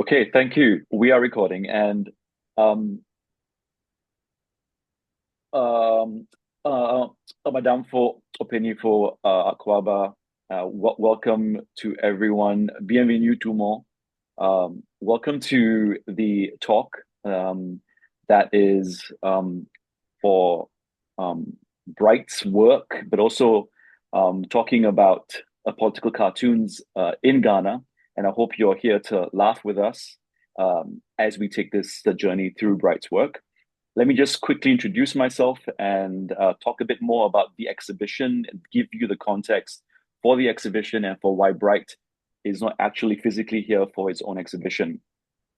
Okay, thank you. We are recording, and um, um, uh, Madame for opinion for Akwaba. Welcome to everyone. Bienvenue tout le monde. Welcome to the talk that is for Bright's work, but also talking about political cartoons in Ghana. And I hope you're here to laugh with us as we take this journey through Bright's work. Let me just quickly introduce myself and talk a bit more about the exhibition and give you the context for the exhibition and for why Bright is not actually physically here for its own exhibition.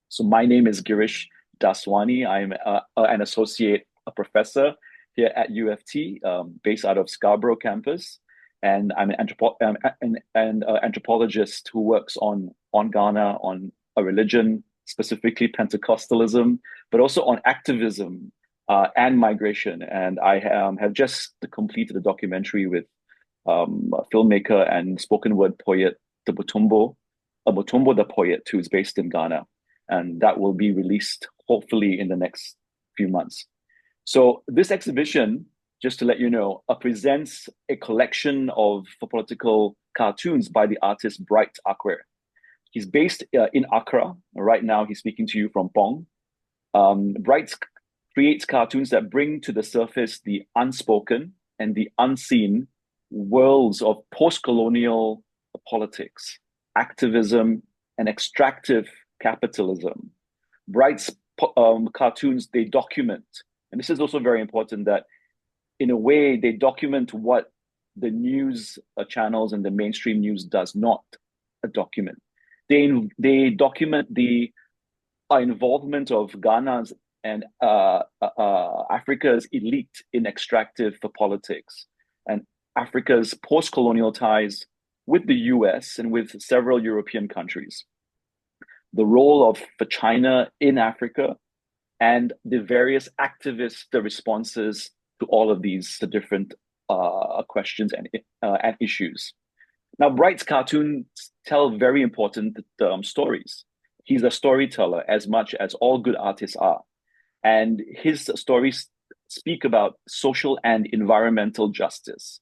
So my name is Girish Daswani. I'm an associate professor here at UFT, based out of Scarborough campus, and I'm an anthropologist who works on Ghana, on a religion, specifically Pentecostalism, but also on activism and migration. And I have just completed a documentary with a filmmaker and spoken word poet, the Mutombo the poet, who is based in Ghana, and that will be released hopefully in the next few months. So this exhibition, just to let you know, presents a collection of political cartoons by the artist Bright Ackwerh. He's based in Accra. Right now, he's speaking to you from Pong. Bright creates cartoons that bring to the surface the unspoken and the unseen worlds of post-colonial politics, activism, and extractive capitalism. Bright's cartoons, they document, and this is also very important, that in a way they document what the news channels and the mainstream news does not document. They document the involvement of Ghana's and Africa's elite in extractive politics, and Africa's post-colonial ties with the US and with several European countries. The role of China in Africa and the various activist responses to all of these different questions and issues. Now, Bright's cartoons tell very important stories. He's a storyteller as much as all good artists are. And his stories speak about social and environmental justice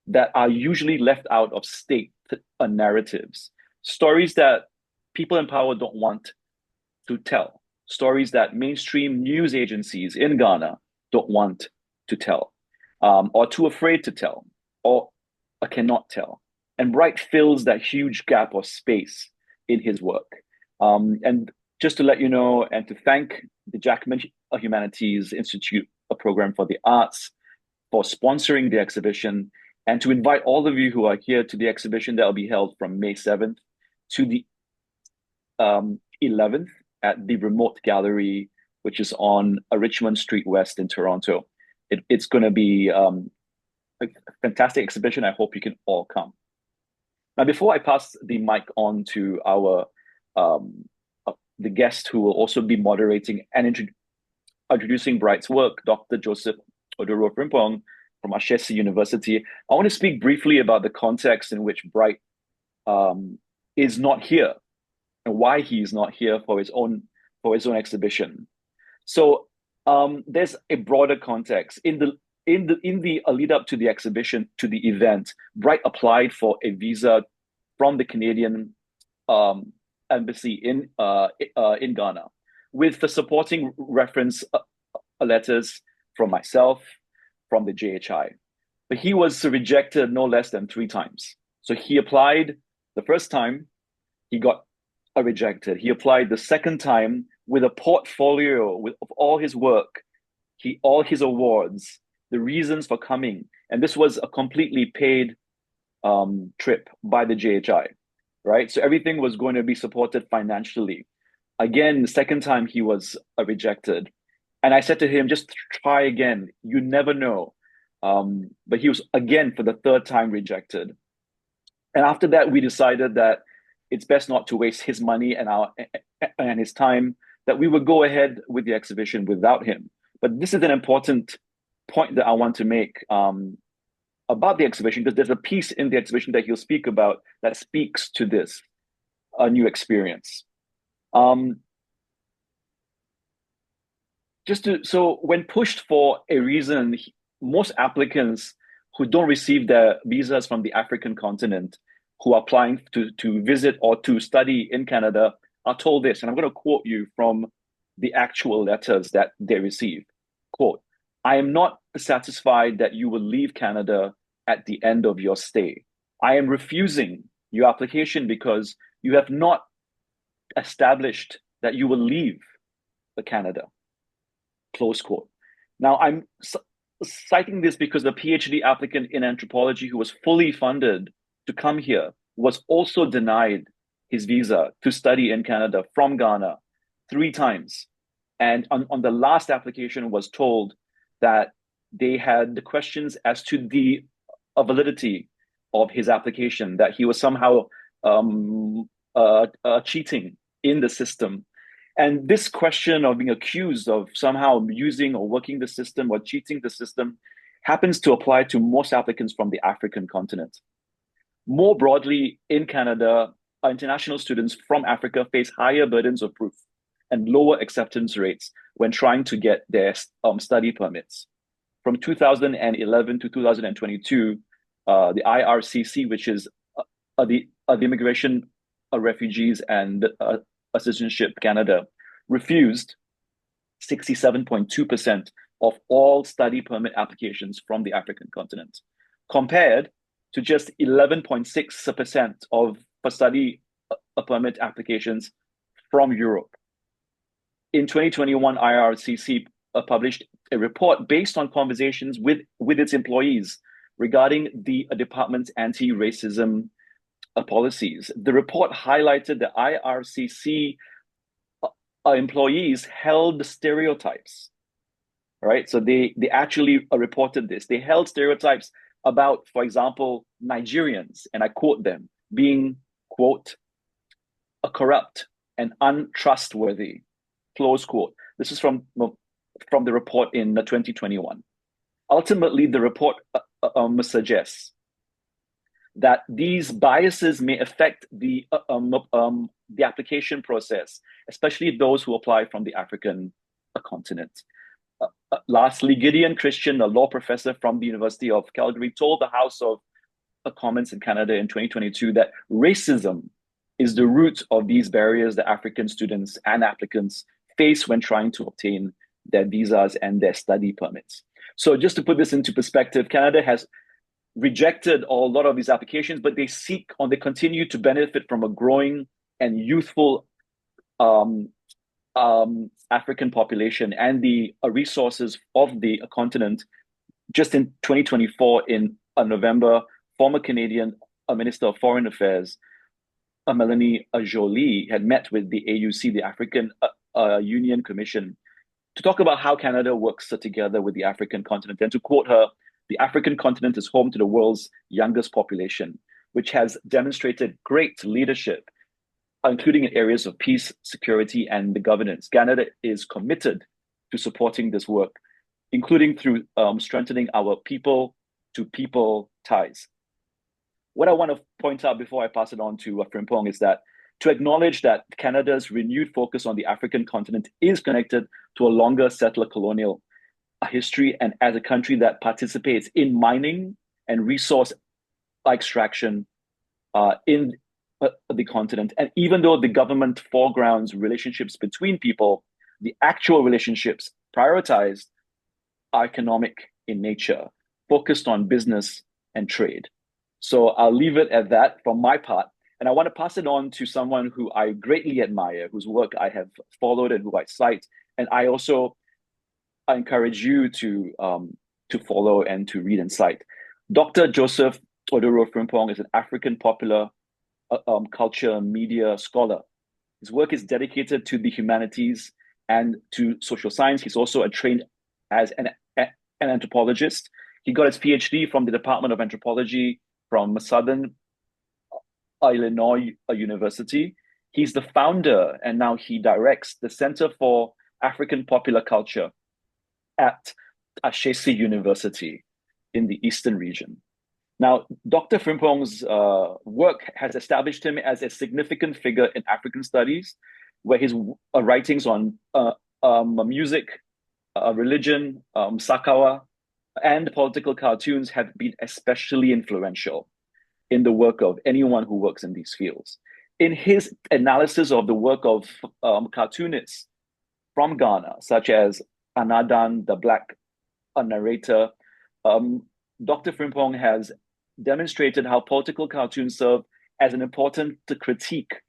that are usually left out of state narratives. Stories that people in power don't want to tell. Stories that mainstream news agencies in Ghana don't want to tell, or too afraid to tell, or cannot tell. And Bright fills that huge gap of space in his work. And just to let you know, and to thank the Jackman Humanities Institute, a program for the arts, for sponsoring the exhibition, and to invite all of you who are here to the exhibition that will be held from May 7th to the 11th at the Remote Gallery, which is on Richmond Street West in Toronto. It's going to be a fantastic exhibition. I hope you can all come. Now, before I pass the mic on to our the guest who will also be moderating and introducing Bright's work, Dr. Joseph Oduro Frimpong from Ashesi University, I want to speak briefly about the context in which Bright is not here and why he is not here for his own exhibition. So there's a broader context. In the lead up to the exhibition, to the event, Bright applied for a visa from the Canadian embassy in Ghana, with the supporting reference letters from myself, from the JHI. But he was rejected no less than 3 times. So he applied the first time, he got rejected. He applied the second time with a portfolio of all his work, all his awards, the reasons for coming. And this was a completely paid trip by the JHI, right? So everything was going to be supported financially. Again, the second time he was rejected. And I said to him, just try again. You never know. But he was again for the 3rd time rejected. And after that, we decided that it's best not to waste his money and his time, that we would go ahead with the exhibition without him. But this is an important point that I want to make about the exhibition, because there's a piece in the exhibition that he'll speak about that speaks to this, a new experience. Um, so when pushed for a reason, most applicants who don't receive their visas from the African continent, who are applying to visit or to study in Canada, are told this, and I'm going to quote you from the actual letters that they receive. Quote, I am not satisfied that you will leave Canada at the end of your stay. I am refusing your application because you have not established that you will leave Canada. Close quote. Now, I'm citing this because the PhD applicant in anthropology who was fully funded to come here was also denied his visa to study in Canada from Ghana 3 times. And on the last application was told that they had the questions as to the validity of his application, that he was somehow cheating in the system. And this question of being accused of somehow using or working the system or cheating the system happens to apply to most applicants from the African continent. More broadly, in Canada, international students from Africa face higher burdens of proof and lower acceptance rates when trying to get their study permits. From 2011 to 2022, the IRCC, which is the Immigration, Refugees and Citizenship Canada, refused 67.2% of all study permit applications from the African continent, compared to just 11.6% of study permit applications from Europe. In 2021, IRCC published a report based on conversations with its employees regarding the department's anti-racism policies. The report highlighted that IRCC employees held stereotypes, right? So they actually reported this. They held stereotypes about, for example, Nigerians, and I quote them, being, quote, a corrupt and untrustworthy, close quote. This is from the report in 2021. Ultimately, the report suggests that these biases may affect the application process, especially those who apply from the African continent. Lastly, Gideon Christian, a law professor from the University of Calgary, told the House of Commons in Canada in 2022 that racism is the root of these barriers that African students and applicants face when trying to obtain their visas and their study permits. So just to put this into perspective, Canada has rejected a lot of these applications, but they continue to benefit from a growing and youthful African population and the resources of the continent. Just in 2024, in November, former Canadian Minister of Foreign Affairs, Melanie Joly, had met with the AUC, the African Union Commission, to talk about how Canada works together with the African continent. And to quote her, the African continent is home to the world's youngest population, which has demonstrated great leadership, including in areas of peace, security, and the governance. Canada is committed to supporting this work, including through strengthening our people-to-people ties. What I want to point out before I pass it on to Frimpong is that to acknowledge that Canada's renewed focus on the African continent is connected to a longer settler colonial history, and as a country that participates in mining and resource extraction in the continent. And even though the government foregrounds relationships between people, the actual relationships prioritized are economic in nature, focused on business and trade. So I'll leave it at that from my part. And I want to pass it on to someone who I greatly admire, whose work I have followed and who I cite. And I encourage you to follow and to read and cite. Dr. Joseph Oduro Frimpong is an African popular culture media scholar. His work is dedicated to the humanities and to social science. He's also trained as an anthropologist. He got his PhD from the Department of Anthropology from Southern Illinois University. He's the founder, and now he directs the Center for African Popular Culture at Ashesi University in the Eastern region. Now, Dr. Frimpong's work has established him as a significant figure in African studies, where his writings on music, religion, Sakawa, and political cartoons have been especially influential in the work of anyone who works in these fields. In his analysis of the work of cartoonists from Ghana, such as Anadan, the Black narrator, Dr. Frimpong has demonstrated how political cartoons serve as an important critique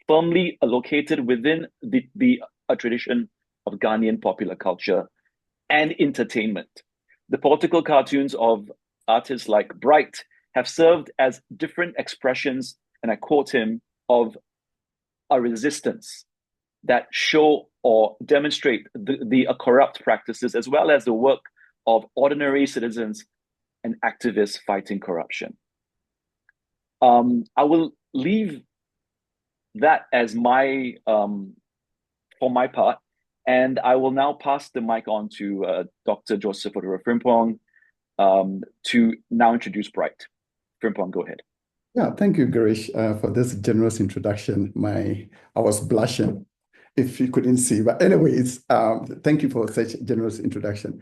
firmly located within the tradition of Ghanaian popular culture and entertainment. The political cartoons of artists like Bright have served as different expressions, and I quote him, of a resistance that show or demonstrate the corrupt practices as well as the work of ordinary citizens and activists fighting corruption. I will leave that as my for my part, and I will now pass the mic on to Dr. Joseph Oduro Frimpong to now introduce Bright. Frimpong, go ahead. Yeah, thank you, Garish, for this generous introduction. I was blushing if you couldn't see, but anyways, thank you for such a generous introduction.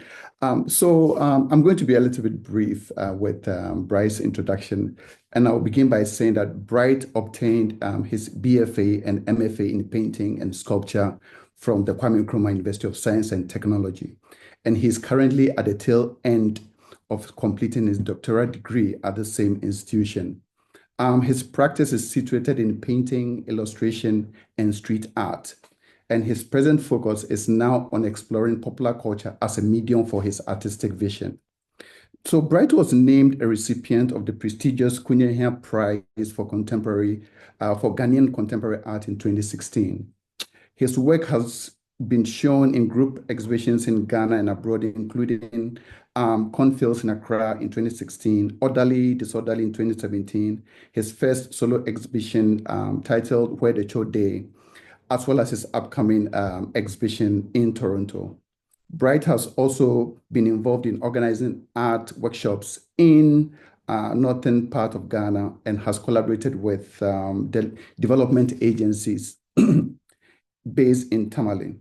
So I'm going to be a little bit brief with Bright's introduction, and I'll begin by saying that Bright obtained his BFA and MFA in painting and sculpture from the Kwame Nkrumah University of Science and Technology, and he's currently at the tail end of completing his doctoral degree at the same institution. His practice is situated in painting, illustration, and street art. And his present focus is now on exploring popular culture as a medium for his artistic vision. So Bright was named a recipient of the prestigious Kunyehia Prize for Ghanaian contemporary art in 2016. His work has been shown in group exhibitions in Ghana and abroad, including Cornfields in Accra in 2016, Orderly, Disorderly in 2017, his first solo exhibition titled Where the Cho Day, as well as his upcoming exhibition in Toronto. Bright has also been involved in organizing art workshops in northern part of Ghana and has collaborated with development agencies based in Tamale.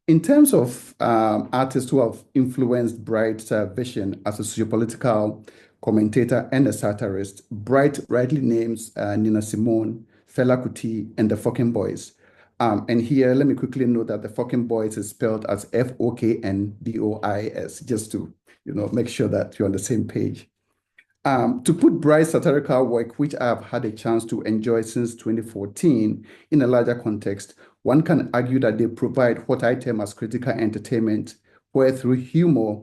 In terms of artists who have influenced Bright's vision as a sociopolitical commentator and a satirist, Bright rightly names Nina Simone, Fela Kuti, and the Fucking Boys. And here, let me quickly note that the Fucking Boys is spelled as FOKNBOIS, just to make sure that you're on the same page. To put Bright's satirical work, which I have had a chance to enjoy since 2014, in a larger context, one can argue that they provide what I term as critical entertainment, where through humor,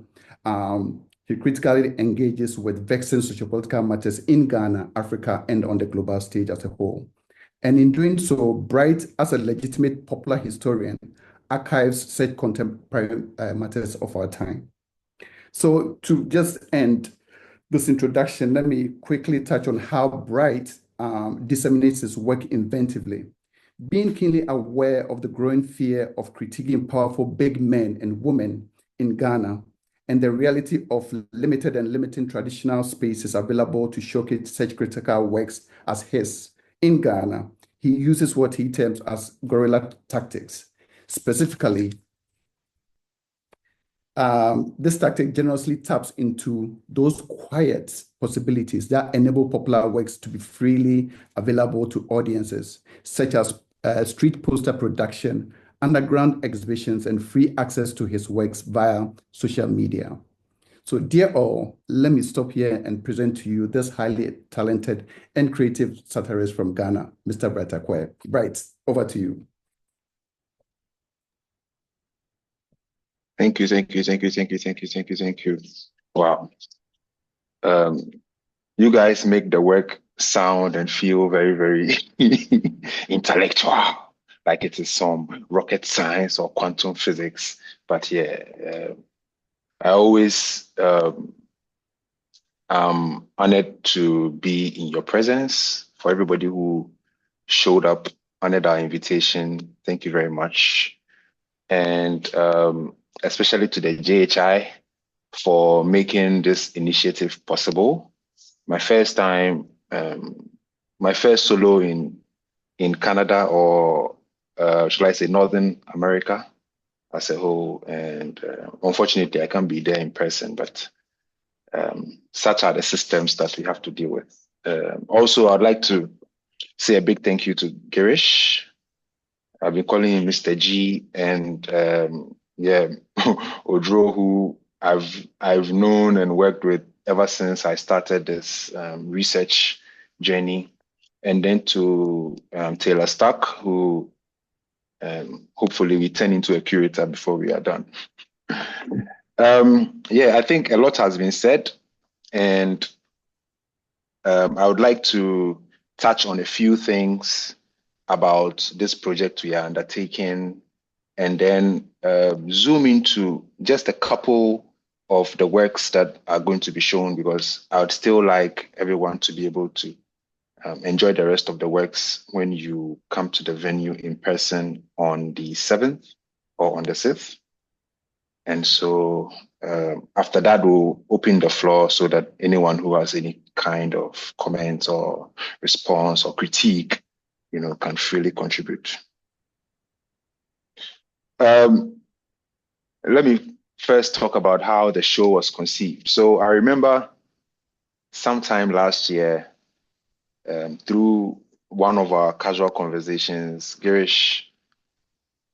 he critically engages with vexing sociopolitical matters in Ghana, Africa, and on the global stage as a whole. And in doing so, Bright, as a legitimate popular historian, archives such contemporary matters of our time. So to just end this introduction, let me quickly touch on how Bright disseminates his work inventively. Being keenly aware of the growing fear of critiquing powerful big men and women in Ghana and the reality of limited and limiting traditional spaces available to showcase such critical works as his in Ghana, he uses what he terms as guerrilla tactics. Specifically, this tactic generously taps into those quiet possibilities that enable popular works to be freely available to audiences, such as street poster production, underground exhibitions, and free access to his works via social media. So, dear all, let me stop here and present to you this highly talented and creative satirist from Ghana, Mr. Bright Ackwerh. Bright, over to you. Thank you. Wow. You guys make the work sound and feel very, very intellectual, like it is some rocket science or quantum physics. But yeah, I always am honored to be in your presence. For everybody who showed up, honored our invitation, thank you very much. And especially to the JHI for making this initiative possible. My first time, my first solo in Canada or should I say, Northern America as a whole. And unfortunately, I can't be there in person, but such are the systems that we have to deal with. Also, I'd like to say a big thank you to Girish. I've been calling him Mr. G, and Odro, who I've known and worked with ever since I started this research journey, and then to Taylor Stark, who hopefully we turn into a curator before we are done. I think a lot has been said, and I would like to touch on a few things about this project we are undertaking, and then zoom into just a couple of the works that are going to be shown, because I would still like everyone to be able to enjoy the rest of the works when you come to the venue in person on the 7th or on the 6th. And so after that, we'll open the floor so that anyone who has any kind of comment or response or critique, can freely contribute. Let me first talk about how the show was conceived. So I remember sometime last year, through one of our casual conversations, Girish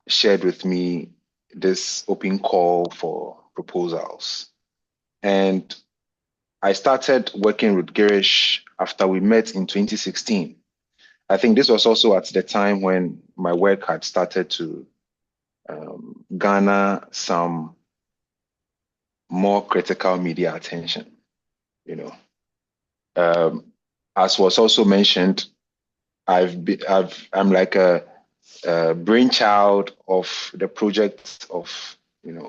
shared with me this open call for proposals. And I started working with Girish after we met in 2016. I think this was also at the time when my work had started to garner some more critical media attention. As was also mentioned, I'm like a brainchild of the project of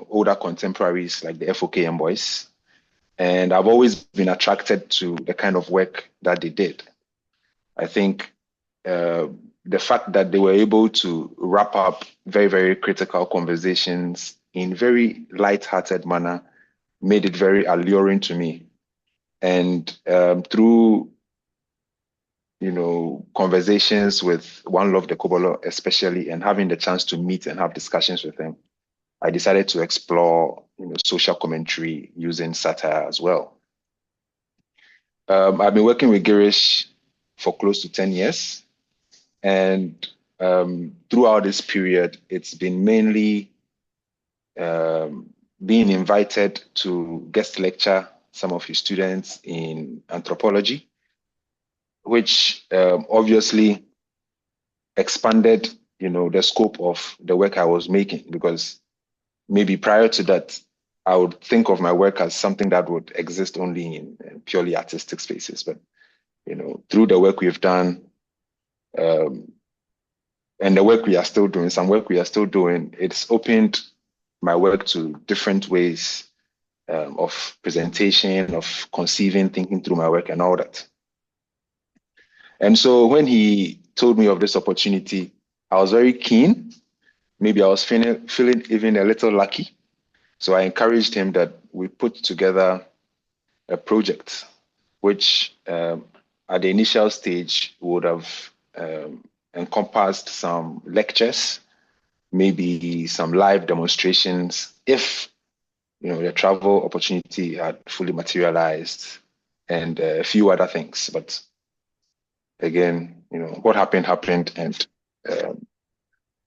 older contemporaries like the FOKM boys, and I've always been attracted to the kind of work that they did. I think the fact that they were able to wrap up very, very critical conversations in very light-hearted manner made it very alluring to me. And through conversations with One Love the Kobolo especially, and having the chance to meet and have discussions with him, I decided to explore social commentary using satire as well. I've been working with Girish for close to 10 years. And throughout this period, it's been mainly being invited to guest lecture some of his students in anthropology, which obviously expanded, the scope of the work I was making, because maybe prior to that, I would think of my work as something that would exist only in purely artistic spaces. But, through the work we've done, and the work we are still doing, it's opened my work to different ways of presentation, of conceiving, thinking through my work and all that. And so when he told me of this opportunity, I was very keen. Maybe I was feeling even a little lucky. So I encouraged him that we put together a project, which at the initial stage would have encompassed some lectures, maybe some live demonstrations, if the travel opportunity had fully materialized, and a few other things. But again, what happened, and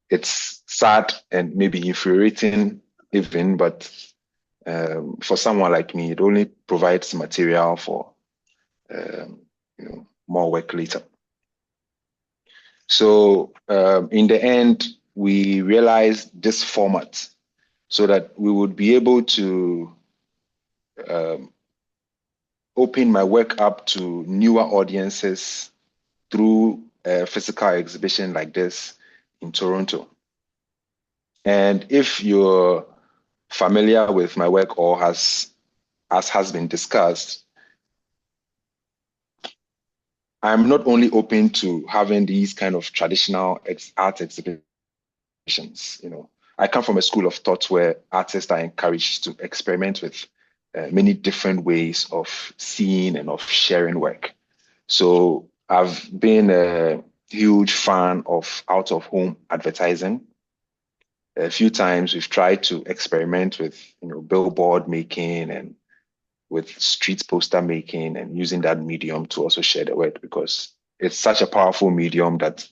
it's sad and maybe infuriating even, but for someone like me, it only provides material for more work later. So in the end, we realized this format so that we would be able to open my work up to newer audiences through a physical exhibition like this in Toronto. And if you're familiar with my work, or as has been discussed, I'm not only open to having these kind of traditional art exhibitions. I come from a school of thought where artists are encouraged to experiment with many different ways of seeing and of sharing work. So I've been a huge fan of out-of-home advertising. A few times we've tried to experiment with, billboard making and with street poster making and using that medium to also share the word, because it's such a powerful medium that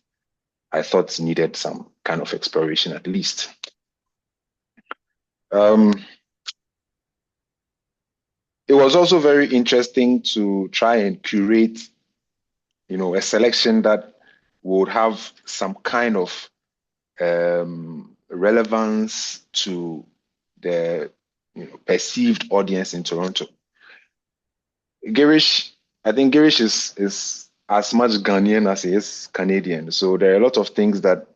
I thought needed some kind of exploration at least. It was also very interesting to try and curate, a selection that would have some kind of relevance to the perceived audience in Toronto. I think Girish is as much Ghanaian as he is Canadian. So there are a lot of things that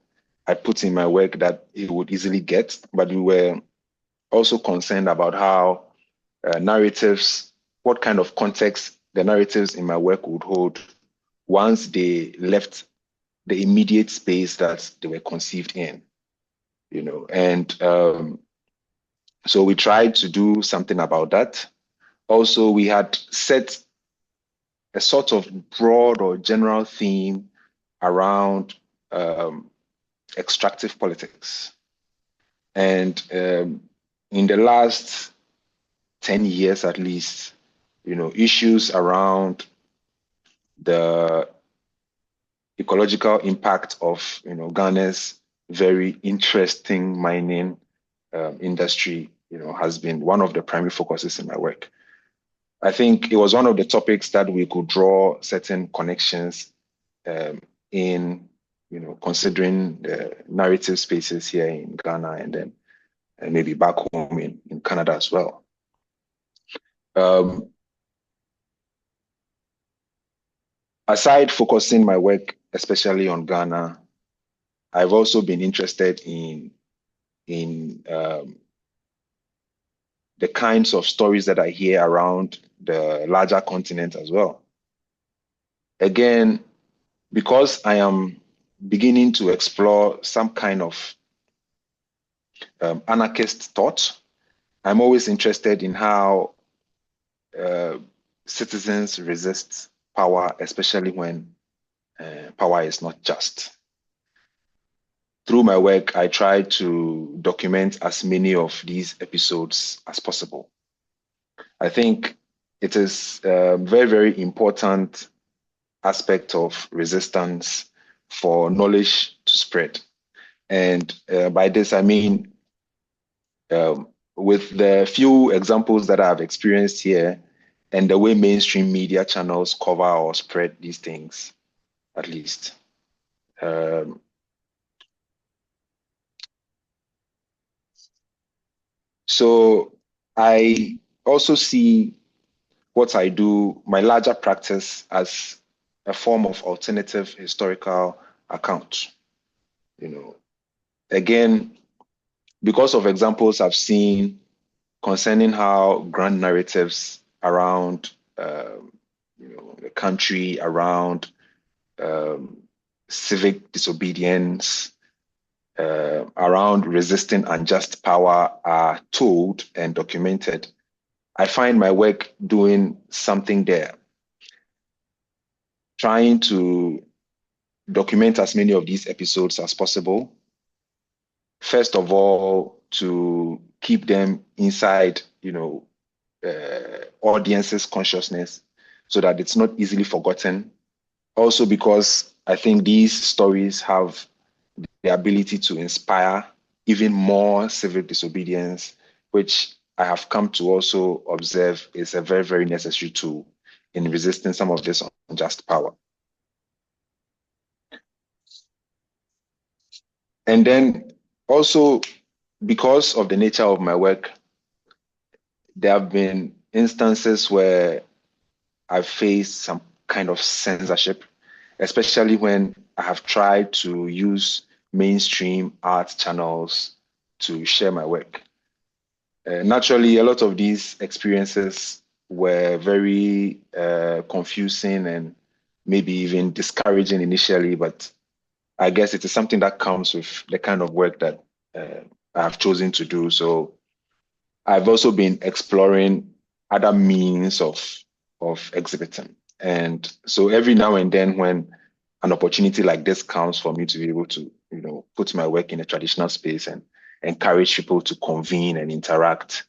I put in my work that he would easily get, but we were also concerned about how narratives, what kind of context the narratives in my work would hold once they left the immediate space that they were conceived in, and so we tried to do something about that. Also, we had set a sort of broad or general theme around extractive politics. And in the last 10 years at least, issues around the ecological impact of Ghana's very interesting mining industry has been one of the primary focuses in my work. I think it was one of the topics that we could draw certain connections in considering the narrative spaces here in Ghana and then maybe back home in Canada as well. Aside focusing my work especially on Ghana, I've also been interested in the kinds of stories that I hear around the larger continent as well. Again, because I am beginning to explore some kind of anarchist thought, I'm always interested in how citizens resist power, especially when power is not just. Through my work, I try to document as many of these episodes as possible. I think it is a very, very important aspect of resistance for knowledge to spread. And by this, I mean, with the few examples that I've experienced here and the way mainstream media channels cover or spread these things, at least. So I also see what I do, my larger practice, as a form of alternative historical account. Again, because of examples I've seen concerning how grand narratives around the country, around civic disobedience, around resisting unjust power are told and documented, I find my work doing something there, trying to document as many of these episodes as possible. First of all, to keep them inside, audience's consciousness so that it's not easily forgotten. Also because I think these stories have the ability to inspire even more civic disobedience, which I have come to also observe is a very, very necessary tool in resisting some of this unjust power. And then also, because of the nature of my work, there have been instances where I've faced some kind of censorship, especially when I have tried to use mainstream art channels to share my work. Naturally, a lot of these experiences were very confusing and maybe even discouraging initially, but I guess it is something that comes with the kind of work that I have chosen to do. So I've also been exploring other means of exhibiting. And so every now and then when an opportunity like this comes for me to be able to, put my work in a traditional space and encourage people to convene and interact,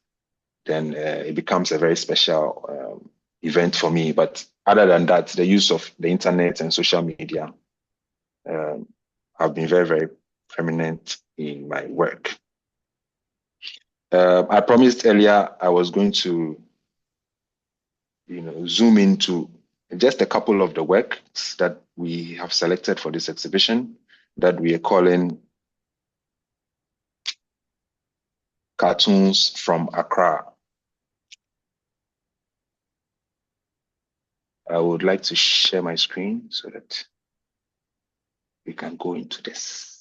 then it becomes a very special event for me. But other than that, the use of the internet and social media have been very, very prominent in my work. I promised earlier I was going to, zoom into just a couple of the works that we have selected for this exhibition that we are calling Cartoons from Accra. I would like to share my screen so that we can go into this.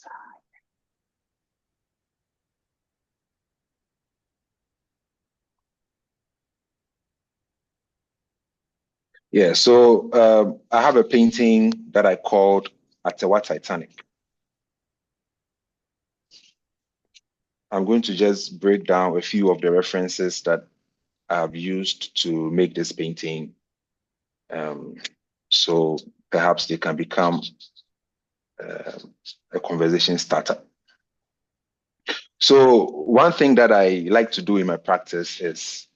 Yeah, so I have a painting that I called Ackwerh Titanic. I'm going to just break down a few of the references that I've used to make this painting. So perhaps they can become a conversation starter. So one thing that I like to do in my practice is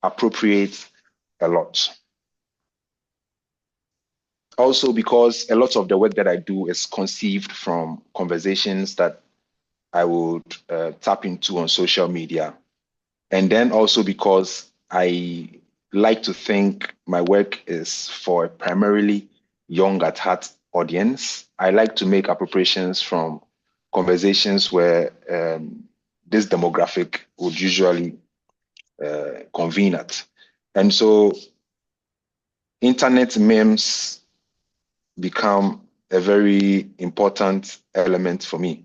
appropriate a lot. Also because a lot of the work that I do is conceived from conversations that I would tap into on social media. And then also because I like to think my work is for a primarily young at heart audience. I like to make appropriations from conversations where this demographic would usually convene at. And so internet memes become a very important element for me.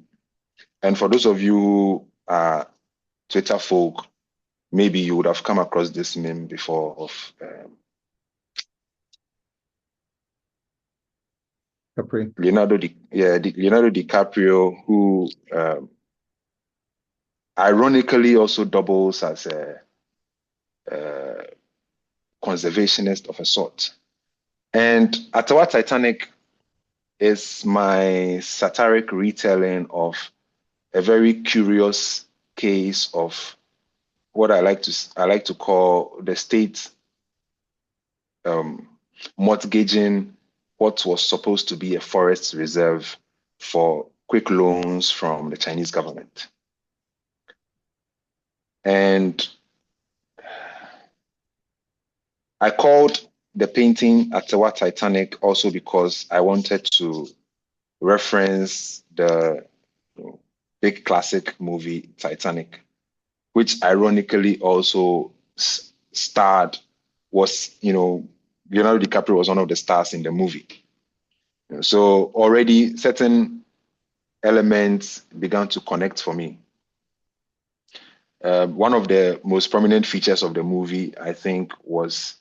And for those of you who are Twitter folk, maybe you would have come across this meme before of Leonardo DiCaprio, who ironically also doubles as a conservationist of a sort. And Ackwerh Titanic is my satiric retelling of a very curious case of what I like to call the state mortgaging what was supposed to be a forest reserve for quick loans from the Chinese government. And I called the painting Ackwerh Titanic also because I wanted to reference the big classic movie Titanic, which ironically also Leonardo DiCaprio was one of the stars in the movie. So already certain elements began to connect for me. One of the most prominent features of the movie, I think, was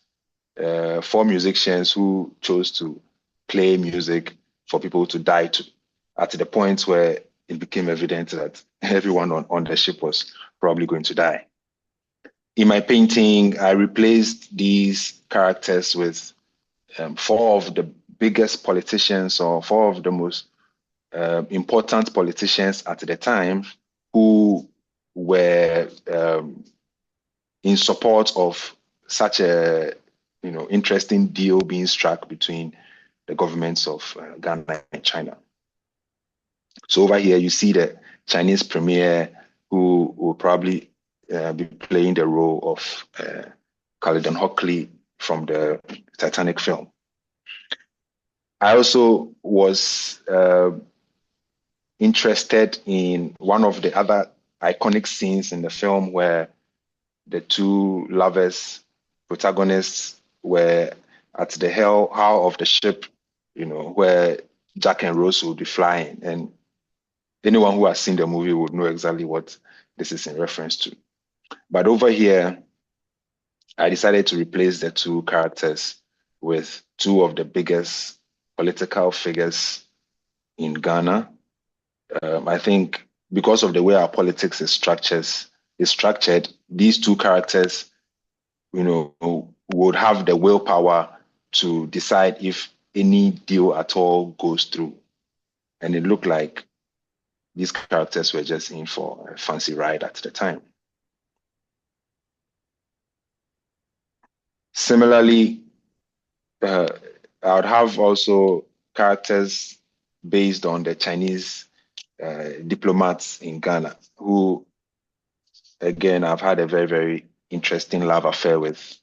4 musicians who chose to play music for people to die to, at the point where it became evident that everyone on the ship was probably going to die. In my painting, I replaced these characters with 4 of the biggest politicians or 4 of the most important politicians at the time who were in support of such a interesting deal being struck between the governments of Ghana and China. So over here, you see the Chinese premier who will probably be playing the role of Caledon Hockley from the Titanic film. I also was interested in one of the other iconic scenes in the film where the 2 lovers, protagonists, were at the hull of the ship, where Jack and Rose will be flying. And anyone who has seen the movie would know exactly what this is in reference to. But over here, I decided to replace the 2 characters with 2 of the biggest political figures in Ghana. I think because of the way our politics is structured, these 2 characters, would have the willpower to decide if any deal at all goes through. And it looked like these characters were just in for a fancy ride at the time. Similarly, I would have also characters based on the Chinese diplomats in Ghana, who, again, I've had a very, very interesting love affair with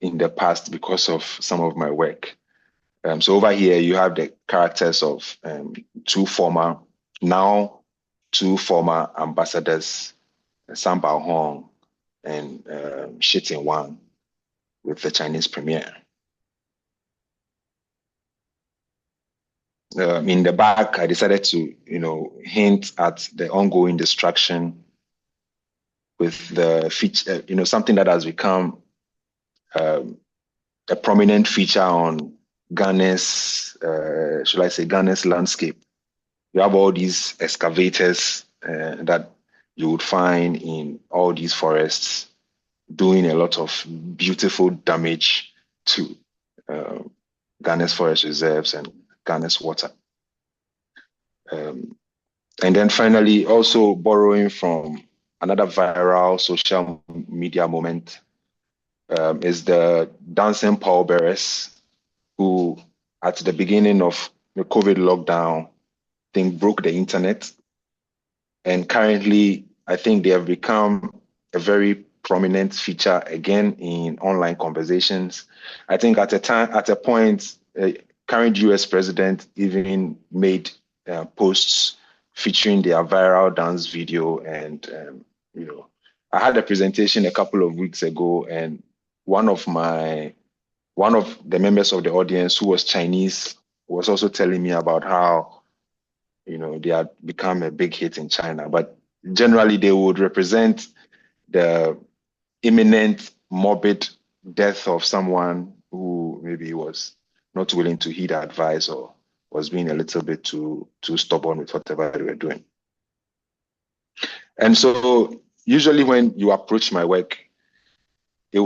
in the past because of some of my work. So over here, you have the characters of two former ambassadors, Sam Bao Hong and Shi Tin Wang, with the Chinese premier. In the back, I decided to, hint at the ongoing distraction with the feature, something that has become a prominent feature on Ghana's, Ghana's landscape. You have all these excavators that you would find in all these forests doing a lot of beautiful damage to Ghana's forest reserves and Ghana's water. And then finally, also borrowing from another viral social media moment is the dancing pallbearers who, at the beginning of the COVID lockdown, broke the internet. And currently, I think they have become a very prominent feature again in online conversations. I think at a point, current US president even made posts featuring their viral dance video. And, I had a presentation a couple of weeks ago, and one of the members of the audience who was Chinese was also telling me about how, they had become a big hit in China, but generally they would represent the imminent morbid death of someone who maybe was not willing to heed advice or was being a little bit too stubborn with whatever they were doing. And so usually when you approach my work, I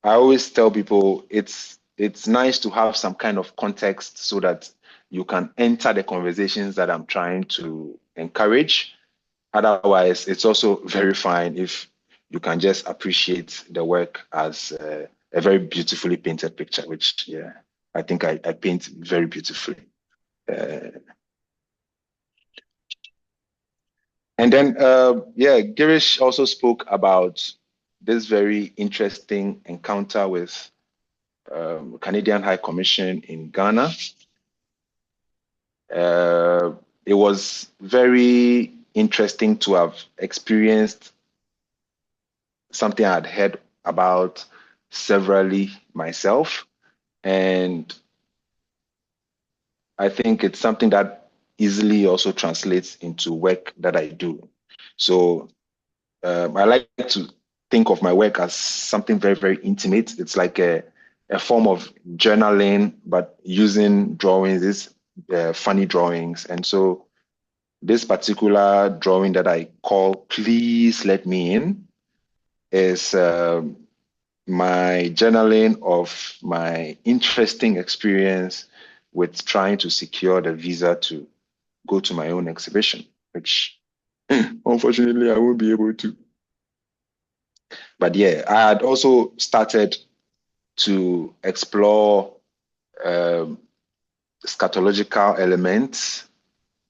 always tell people it's nice to have some kind of context so that you can enter the conversations that I'm trying to encourage. Otherwise, it's also very fine if you can just appreciate the work as a very beautifully painted picture, which, I think I paint very beautifully. And then, Girish also spoke about this very interesting encounter with Canadian High Commission in Ghana. It was very interesting to have experienced something I had heard about severally myself. And I think it's something that easily also translates into work that I do. So I like to think of my work as something very, very intimate. It's like a form of journaling, but using drawings, funny drawings. And so this particular drawing that I call Please Let Me In is my journaling of my interesting experience with trying to secure the visa to go to my own exhibition, which unfortunately I won't be able to. But I had also started to explore scatological elements.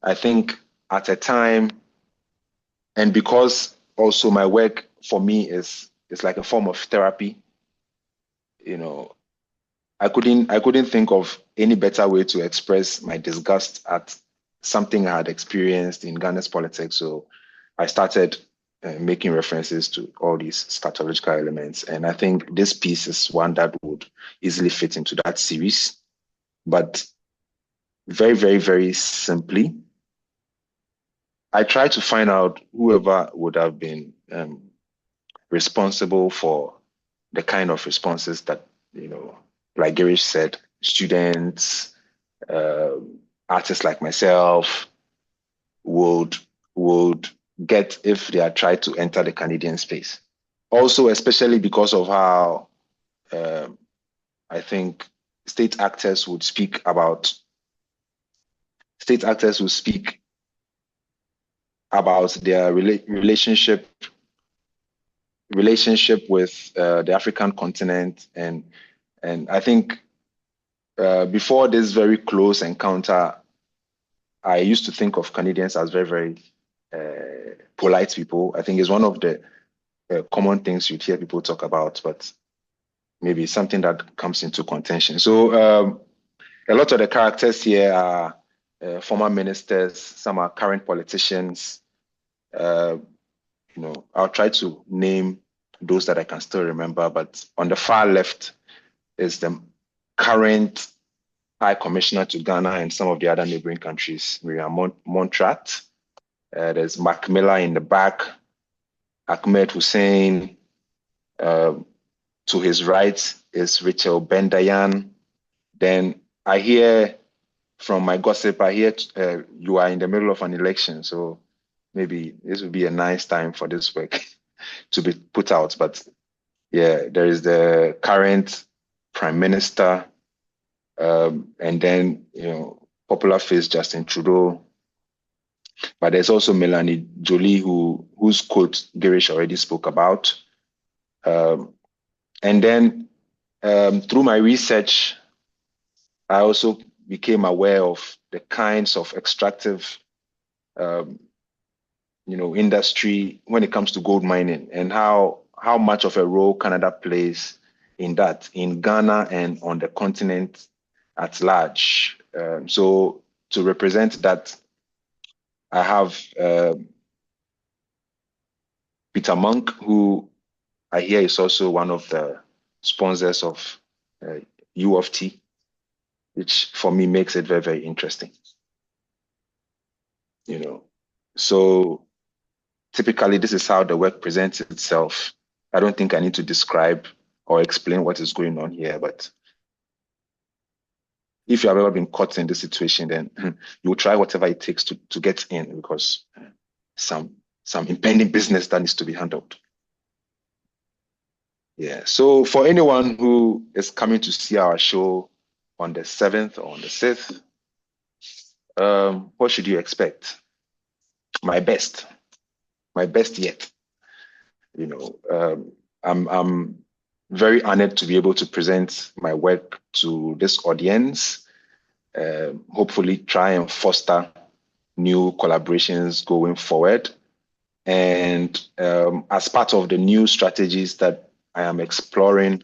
I think at a time, and because also my work for me is like a form of therapy, I couldn't think of any better way to express my disgust at something I had experienced in Ghana's politics. So I started making references to all these scatological elements. And I think this piece is one that would easily fit into that series. But very, very, very simply, I tried to find out whoever would have been responsible for the kind of responses that, like Girish said, students, artists like myself would get if they are tried to enter the Canadian space. Also, especially because of how I think state actors would speak about their relationship with the African continent, and I think before this very close encounter, I used to think of Canadians as very, very polite people. I think it's one of the common things you'd hear people talk about, but maybe something that comes into contention. So a lot of the characters here are former ministers, some are current politicians. I'll try to name those that I can still remember, but on the far left is the current High Commissioner to Ghana and some of the other neighboring countries, Miriam Montrat. There's Mark Miller in the back, Ahmed Hussein. To his right is Rachel Bendayan. Then I hear from my gossip, you are in the middle of an election, so maybe this would be a nice time for this work to be put out. But yeah, there is the current Prime Minister, and then popular face Justin Trudeau. But there's also Melanie Jolie, whose quote Girish already spoke about. And then through my research, I also became aware of the kinds of extractive industry when it comes to gold mining, and how much of a role Canada plays in that, in Ghana and on the continent at large. So to represent that, I have Peter Monk, who I hear is also one of the sponsors of U of T, which for me makes it very, very interesting. So typically this is how the work presents itself. I don't think I need to describe or explain what is going on here, but if you have ever been caught in this situation, then you will try whatever it takes to get in, because some impending business that needs to be handled. Yeah. So for anyone who is coming to see our show on the 7th or on the 6th, what should you expect? My best yet. I'm very honored to be able to present my work to this audience. Hopefully try and foster new collaborations going forward. And as part of the new strategies that I am exploring,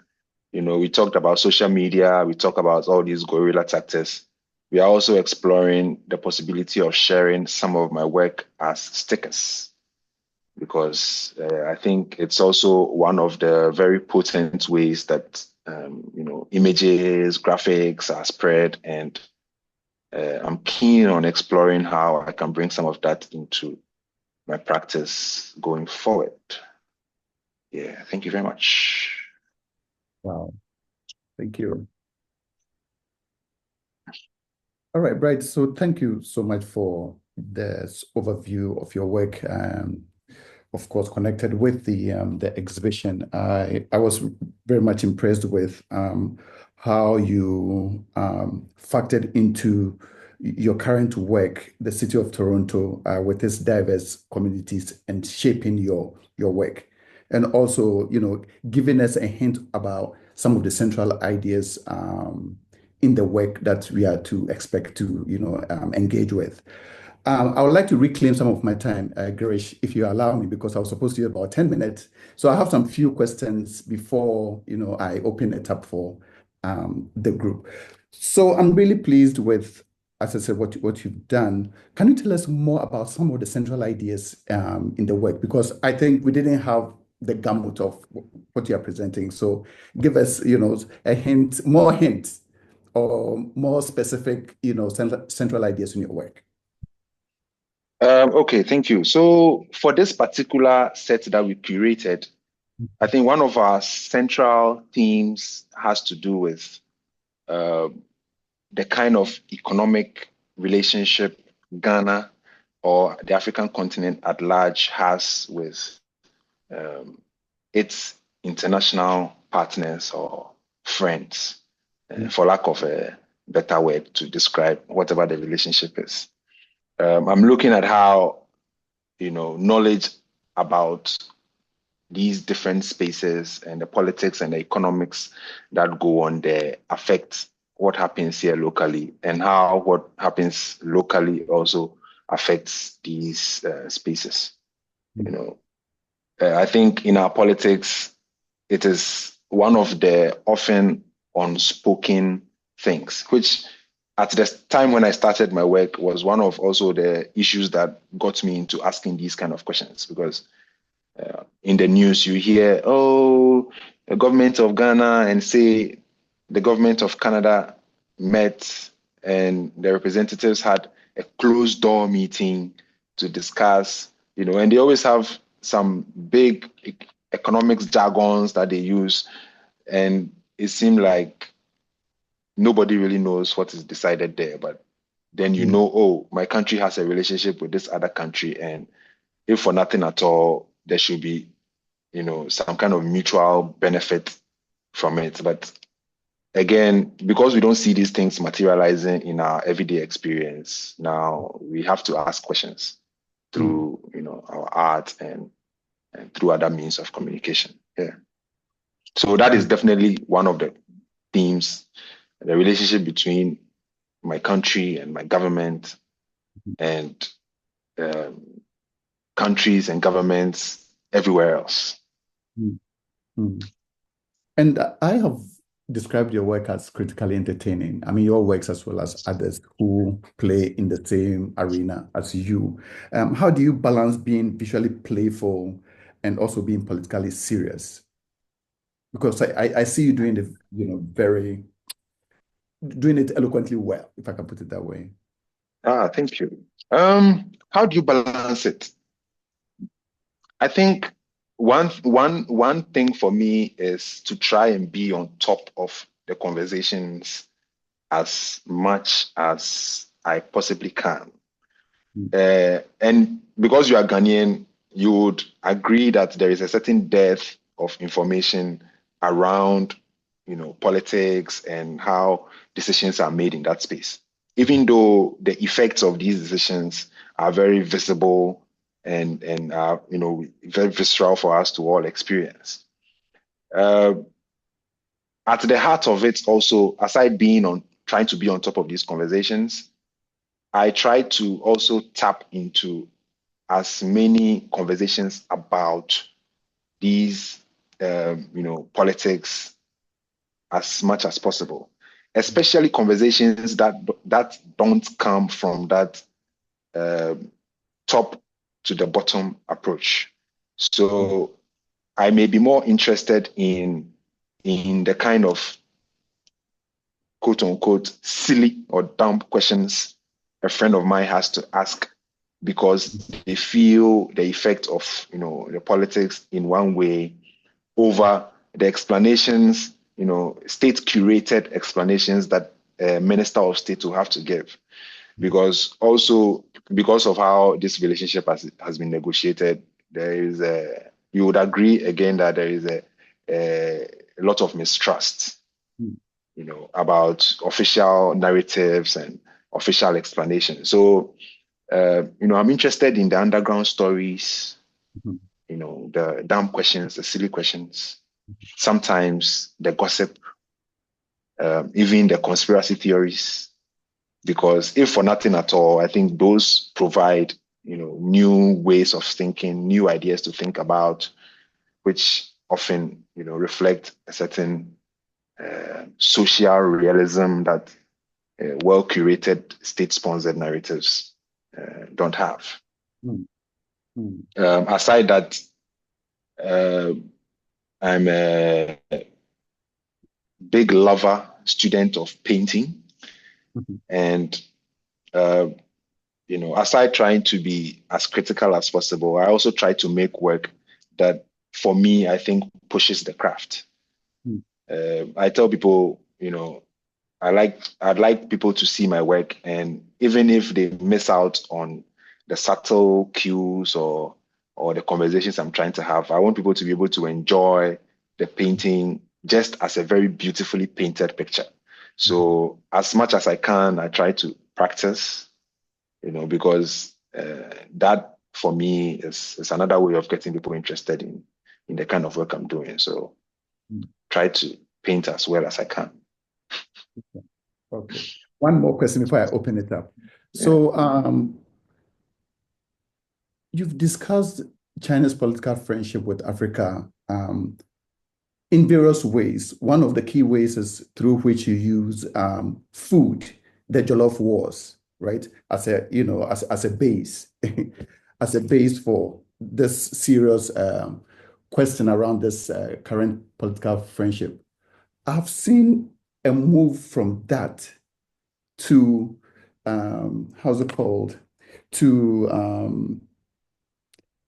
we talked about social media, we talk about all these guerrilla tactics. We are also exploring the possibility of sharing some of my work as stickers, because I think it's also one of the very potent ways that images, graphics are spread, and I'm keen on exploring how I can bring some of that into my practice going forward. Yeah, thank you very much. Wow, thank you. All right, Bright. So thank you so much for this overview of your work. Of course, connected with the exhibition. I was very much impressed with how you factored into your current work, the city of Toronto, with its diverse communities and shaping your work. And also, giving us a hint about some of the central ideas in the work that we are to expect to, engage with. I would like to reclaim some of my time, Girish, if you allow me, because I was supposed to do about 10 minutes. So I have some few questions before, I open it up for the group. So I'm really pleased with, as I said, what you've done. Can you tell us more about some of the central ideas in the work? Because I think we didn't have the gamut of what you are presenting. So give us, a hint, more hints, or more specific, central ideas in your work. Okay, thank you. So for this particular set that we curated, I think one of our central themes has to do with the kind of economic relationship Ghana or the African continent at large has with its international partners or friends. for lack of a better word to describe whatever the relationship is. I'm looking at how, knowledge about these different spaces and the politics and the economics that go on there affect what happens here locally, and how what happens locally also affects these spaces. I think in our politics, it is one of the often unspoken things, which at the time when I started my work was one of also the issues that got me into asking these kind of questions, because in the news you hear, the government of Ghana and say the government of Canada met and the representatives had a closed door meeting to discuss, and they always have some big economics jargons that they use, and it seemed like nobody really knows what is decided there. But then my country has a relationship with this other country, and if for nothing at all, there should be, some kind of mutual benefit from it. But again, because we don't see these things materializing in our everyday experience, now we have to ask questions through, our art and through other means of communication. Yeah. So that is definitely one of the themes, the relationship between my country and my government, and countries and governments everywhere else. And I have described your work as critically entertaining. I mean, your works as well as others who play in the same arena as you. How do you balance being visually playful and also being politically serious? Because I see you doing it, doing it eloquently well, if I can put it that way. Thank you. How do you balance it? I think one thing for me is to try and be on top of the conversations as much as I possibly can. And because you are Ghanaian, you would agree that there is a certain depth of information around, politics and how decisions are made in that space, even though the effects of these decisions are very visible and are, very visceral for us to all experience. At the heart of it also, aside trying to be on top of these conversations, I try to also tap into as many conversations about these, politics as much as possible, especially conversations that don't come from that top to the bottom approach. So I may be more interested in the kind of quote unquote silly or dumb questions a friend of mine has to ask, because they feel the effect of the politics in one way over the explanations, state curated explanations that a minister of state will have to give. Because of how this relationship has been negotiated, there is you would agree again that there is a lot of mistrust, about official narratives and official explanations. So, I'm interested in the underground stories, the dumb questions, the silly questions, sometimes the gossip, even the conspiracy theories. Because if for nothing at all, I think those provide, new ways of thinking, new ideas to think about, which often, reflect a certain social realism that well-curated state-sponsored narratives don't have. Aside that, I'm a big lover, student of painting. And, aside trying to be as critical as possible, I also try to make work that, for me, I think pushes the craft. I tell people, I'd like people to see my work, and even if they miss out on the subtle cues or the conversations I'm trying to have, I want people to be able to enjoy the painting just as a very beautifully painted picture. So as much as I can, I try to practice, because that for me is another way of getting people interested in the kind of work I'm doing. So try to paint as well as I can. Okay. One more question before I open it up. So you've discussed China's political friendship with Africa in various ways. One of the key ways is through which you use food, the Jollof Wars, right? As a, as a base, as a base for this serious question around this current political friendship. I've seen a move from that to how's it called? To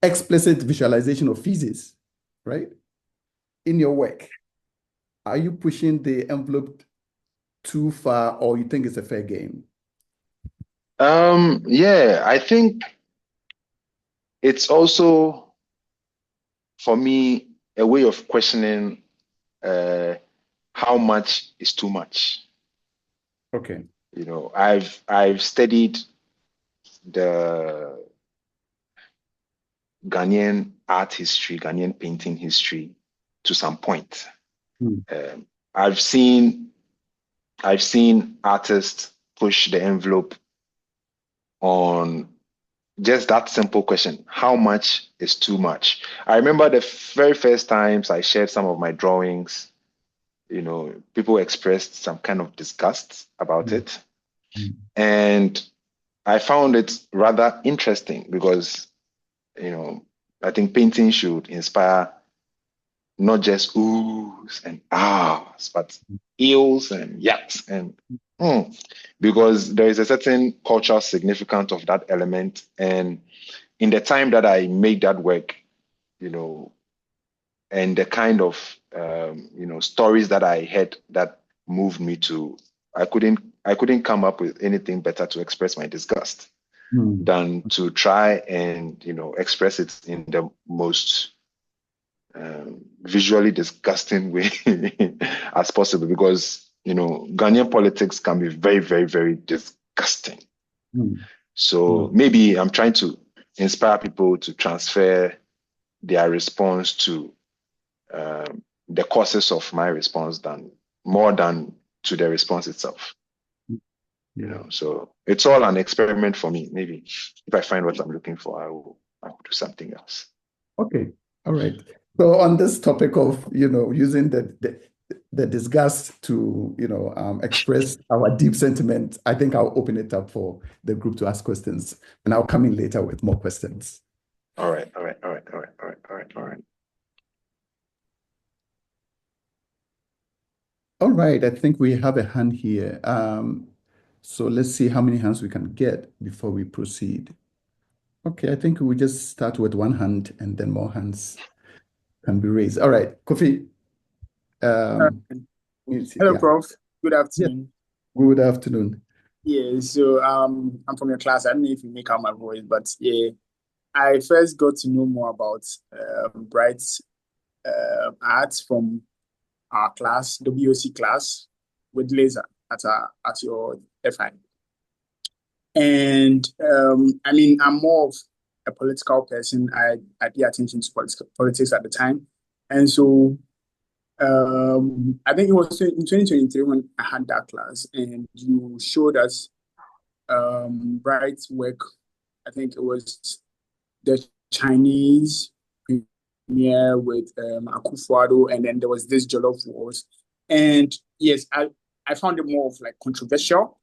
explicit visualization of feces, right? In your work, are you pushing the envelope too far, or you think it's a fair game? Yeah, I think it's also, for me, a way of questioning how much is too much. Okay. I've studied the Ghanaian art history, Ghanaian painting history to some point. I've seen artists push the envelope on just that simple question: how much is too much? I remember the very first times I shared some of my drawings, people expressed some kind of disgust about it. And I found it rather interesting because, I think painting should inspire not just oohs and ahs, but eels and yaks and because there is a certain cultural significance of that element. And in the time that I made that work, and the kind of stories that I had that moved me to, I couldn't come up with anything better to express my disgust than to try and express it in the most visually disgusting way as possible, because Ghanaian politics can be very, very, very disgusting. So maybe I'm trying to inspire people to transfer their response to the causes of my response more than to the response itself. So it's all an experiment for me. Maybe if I find what I'm looking for, I will do something else. Okay. All right. So on this topic of using the disgust to express our deep sentiment, I think I'll open it up for the group to ask questions, and I'll come in later with more questions. All right. All right, I think we have a hand here. So let's see how many hands we can get before we proceed. Okay, I think we just start with one hand and then more hands can be raised. All right, Kofi. Hello, Yeah. Prof. Good afternoon. Yeah. Good afternoon. Yeah, so I'm from your class. I don't know if you make out my voice, but yeah, I first got to know more about Bright art from our class, WOC class, with laser at your FI. And I mean, I'm more of a political person. I pay attention to politics at the time. And so I think it was in 2023 when I had that class, and you showed us Bright's work. I think it was the Chinese premiere with Akufo-Addo, and then there was this Jollof Wars. And yes, I found it more of like controversial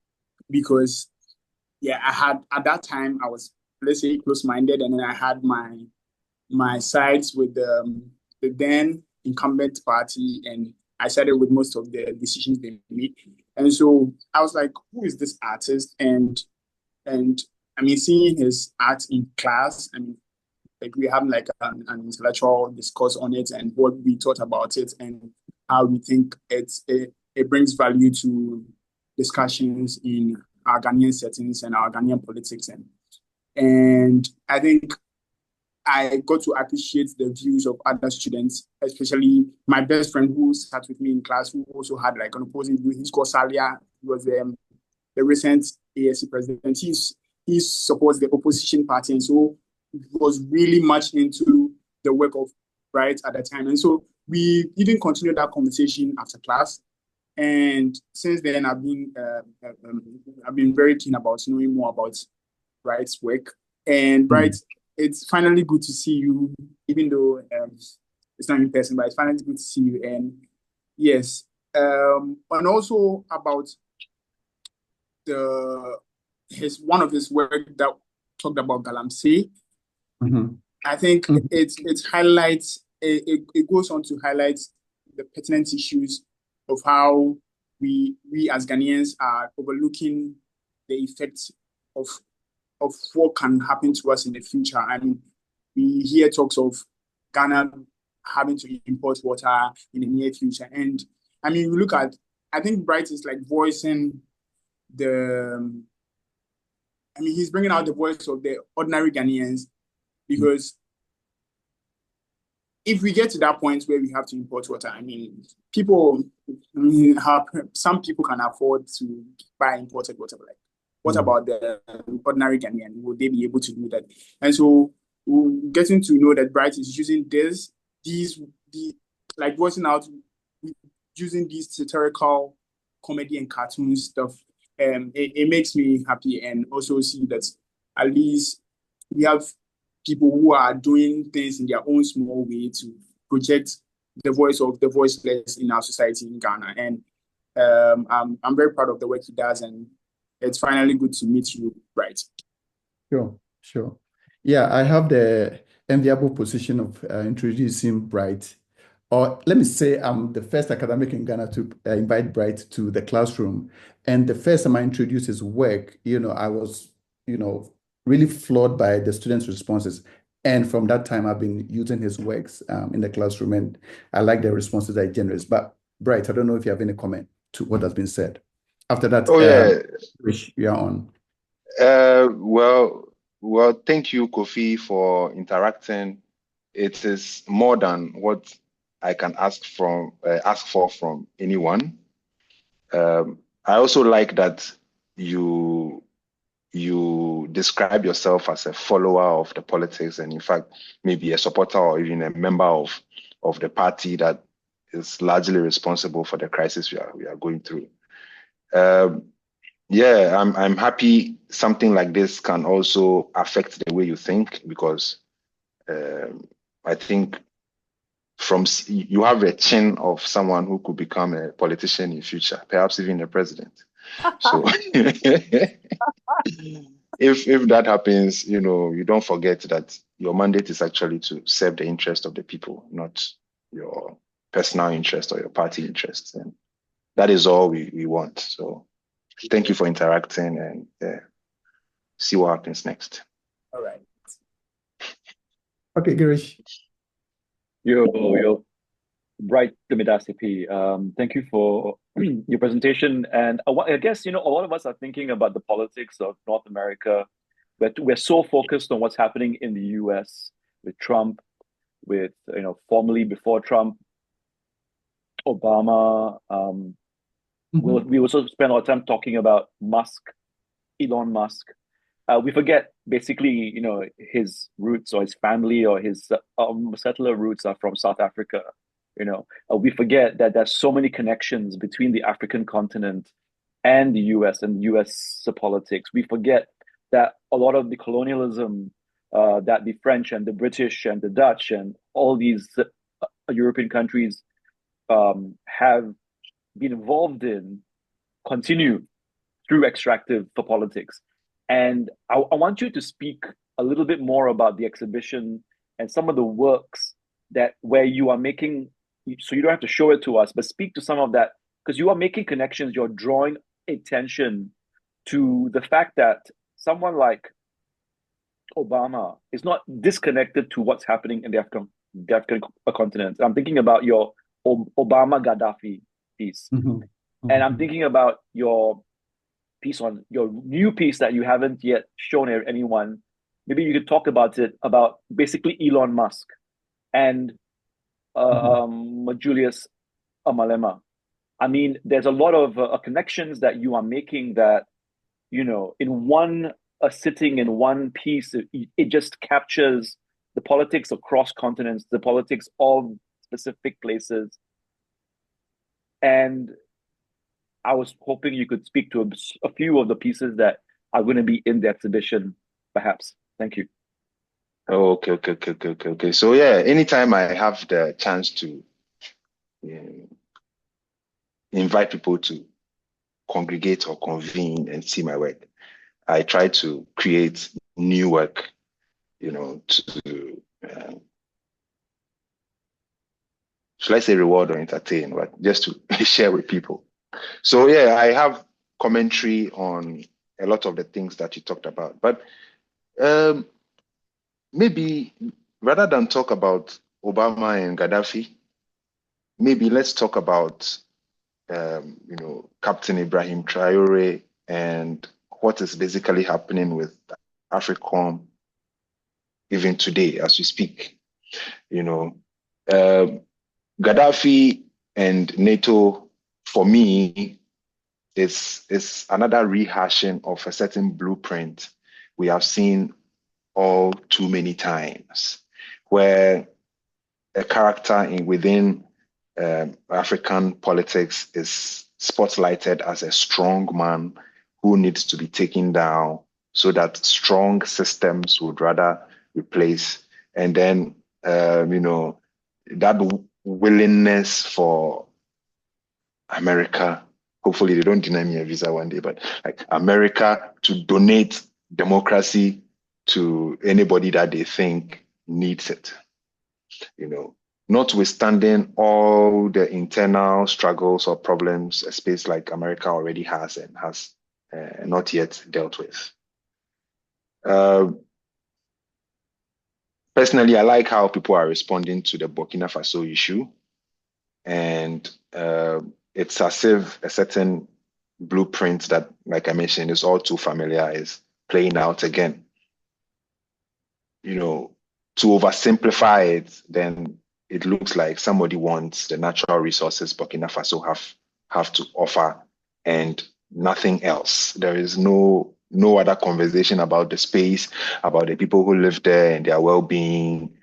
because I had at that time I was, let's say, close-minded, and then I had my sides with the then incumbent party, and I sided with most of the decisions they made. And so I was like, who is this artist? And I mean, seeing his art in class, I mean, like we have like an intellectual discourse on it and what we thought about it and how we think it brings value to discussions in our Ghanaian settings and our Ghanaian politics. And I think I got to appreciate the views of other students, especially my best friend who sat with me in class, who also had like an opposing view. He's called Salia. He was the recent ASC president. He supports the opposition party, and so was really much into the work of Bright at the time. And so we didn't continue that conversation after class. And since then, I've been very keen about knowing more about Bright's work. And Bright, it's finally good to see you, even though it's not in person, but it's finally good to see you. And yes, and also about one of his work that talked about Galamsey. I think it highlights, it goes on to highlight the pertinent issues of how we as Ghanaians are overlooking the effects of what can happen to us in the future. I mean, we hear talks of Ghana having to import water in the near future. And I mean, we look at, I think Bright is like voicing he's bringing out the voice of the ordinary Ghanaians, because if we get to that point where we have to import water, I mean, some people can afford to buy imported water. Like, what about the ordinary Ghanaian? Would they be able to do that? And so we're getting to know that Bright is using like voicing out, using these satirical comedy and cartoon stuff. It makes me happy, and also see that at least we have people who are doing things in their own small way to project the voice of the voiceless in our society in Ghana. And I'm very proud of the work he does, and it's finally good to meet you, Bright. Sure. Yeah, I have the enviable position of introducing Bright, or let me say I'm the first academic in Ghana to invite Bright to the classroom. And the first time I introduced his work, I was, really floored by the students' responses. And from that time, I've been using his works in the classroom, and I like the responses that he generates. But Bright, I don't know if you have any comment to what has been said. After that, which you are on. Well, thank you, Kofi, for interacting. It is more than what I can ask for from anyone. I also like that you describe yourself as a follower of the politics, and in fact, maybe a supporter or even a member of the party that is largely responsible for the crisis we are going through. Yeah, I'm happy something like this can also affect the way you think, because I think you have a chin of someone who could become a politician in future, perhaps even a president. So if that happens, you don't forget that your mandate is actually to serve the interest of the people, not your personal interest or your party interest. And that is all we want. So thank you for interacting, and see what happens next. All right. Okay, Girish. Yo, Bright Demidasipi. Thank you for your presentation. And I guess, a lot of us are thinking about the politics of North America, but we're so focused on what's happening in the US with Trump, with, formerly before Trump, Obama. We also spend a lot of time talking about Elon Musk. We forget basically, his roots or his family or his settler roots are from South Africa. We forget that there's so many connections between the African continent and the US and US politics. We forget that a lot of the colonialism that the French and the British and the Dutch and all these European countries have been involved in continue through extractive for politics. And I want you to speak a little bit more about the exhibition and some of the works where you are making, so you don't have to show it to us, but speak to some of that, because you are making connections, you're drawing attention to the fact that someone like Obama is not disconnected to what's happening in the African continent. I'm thinking about your Obama Gaddafi piece. And I'm thinking about your piece on your new piece that you haven't yet shown anyone maybe you could talk about it, about basically Elon Musk and Julius Malema. I mean, there's a lot of connections that you are making that, in one sitting in one piece, it just captures the politics across continents, the politics of specific places. And I was hoping you could speak to a few of the pieces that are going to be in the exhibition, perhaps. Thank you. Oh, okay. So yeah, anytime I have the chance to invite people to congregate or convene and see my work, I try to create new work, to should I say reward or entertain, but just to share with people. So yeah, I have commentary on a lot of the things that you talked about, but maybe rather than talk about Obama and Gaddafi, maybe let's talk about Captain Ibrahim Traore and what is basically happening with AFRICOM even today as we speak. Gaddafi and NATO, for me, is another rehashing of a certain blueprint we have seen all too many times, where a character within African politics is spotlighted as a strong man who needs to be taken down so that strong systems would rather replace. And then, that willingness for America, hopefully they don't deny me a visa one day, but like America to donate democracy to anybody that they think needs it, notwithstanding all the internal struggles or problems a space like America already has and has not yet dealt with. Personally, I like how people are responding to the Burkina Faso issue. And it's as if a certain blueprint that, like I mentioned, is all too familiar is playing out again. To oversimplify it, then it looks like somebody wants the natural resources Burkina Faso have to offer and nothing else. There is no other conversation about the space, about the people who live there and their well-being.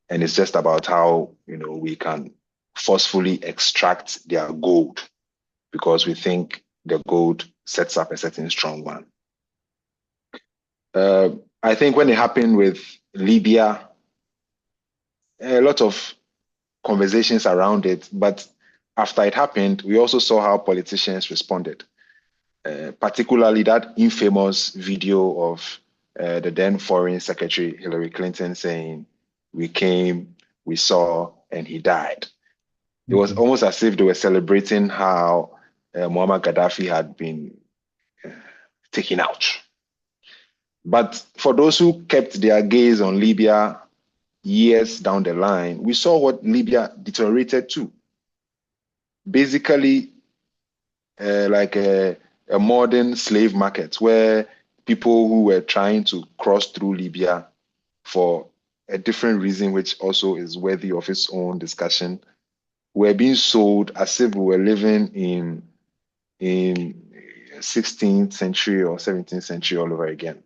And it's just about how, we can forcefully extract their gold because we think the gold sets up a certain strong man. I think when it happened with Libya, a lot of conversations around it, but after it happened, we also saw how politicians responded, particularly that infamous video of the then Foreign Secretary Hillary Clinton saying, "We came, we saw, and he died." It was almost as if they were celebrating how Muammar Gaddafi had been taken out. But for those who kept their gaze on Libya years down the line, we saw what Libya deteriorated to. Basically, like a modern slave market where people who were trying to cross through Libya for a different reason, which also is worthy of its own discussion, were being sold as if we were living in 16th century or 17th century all over again.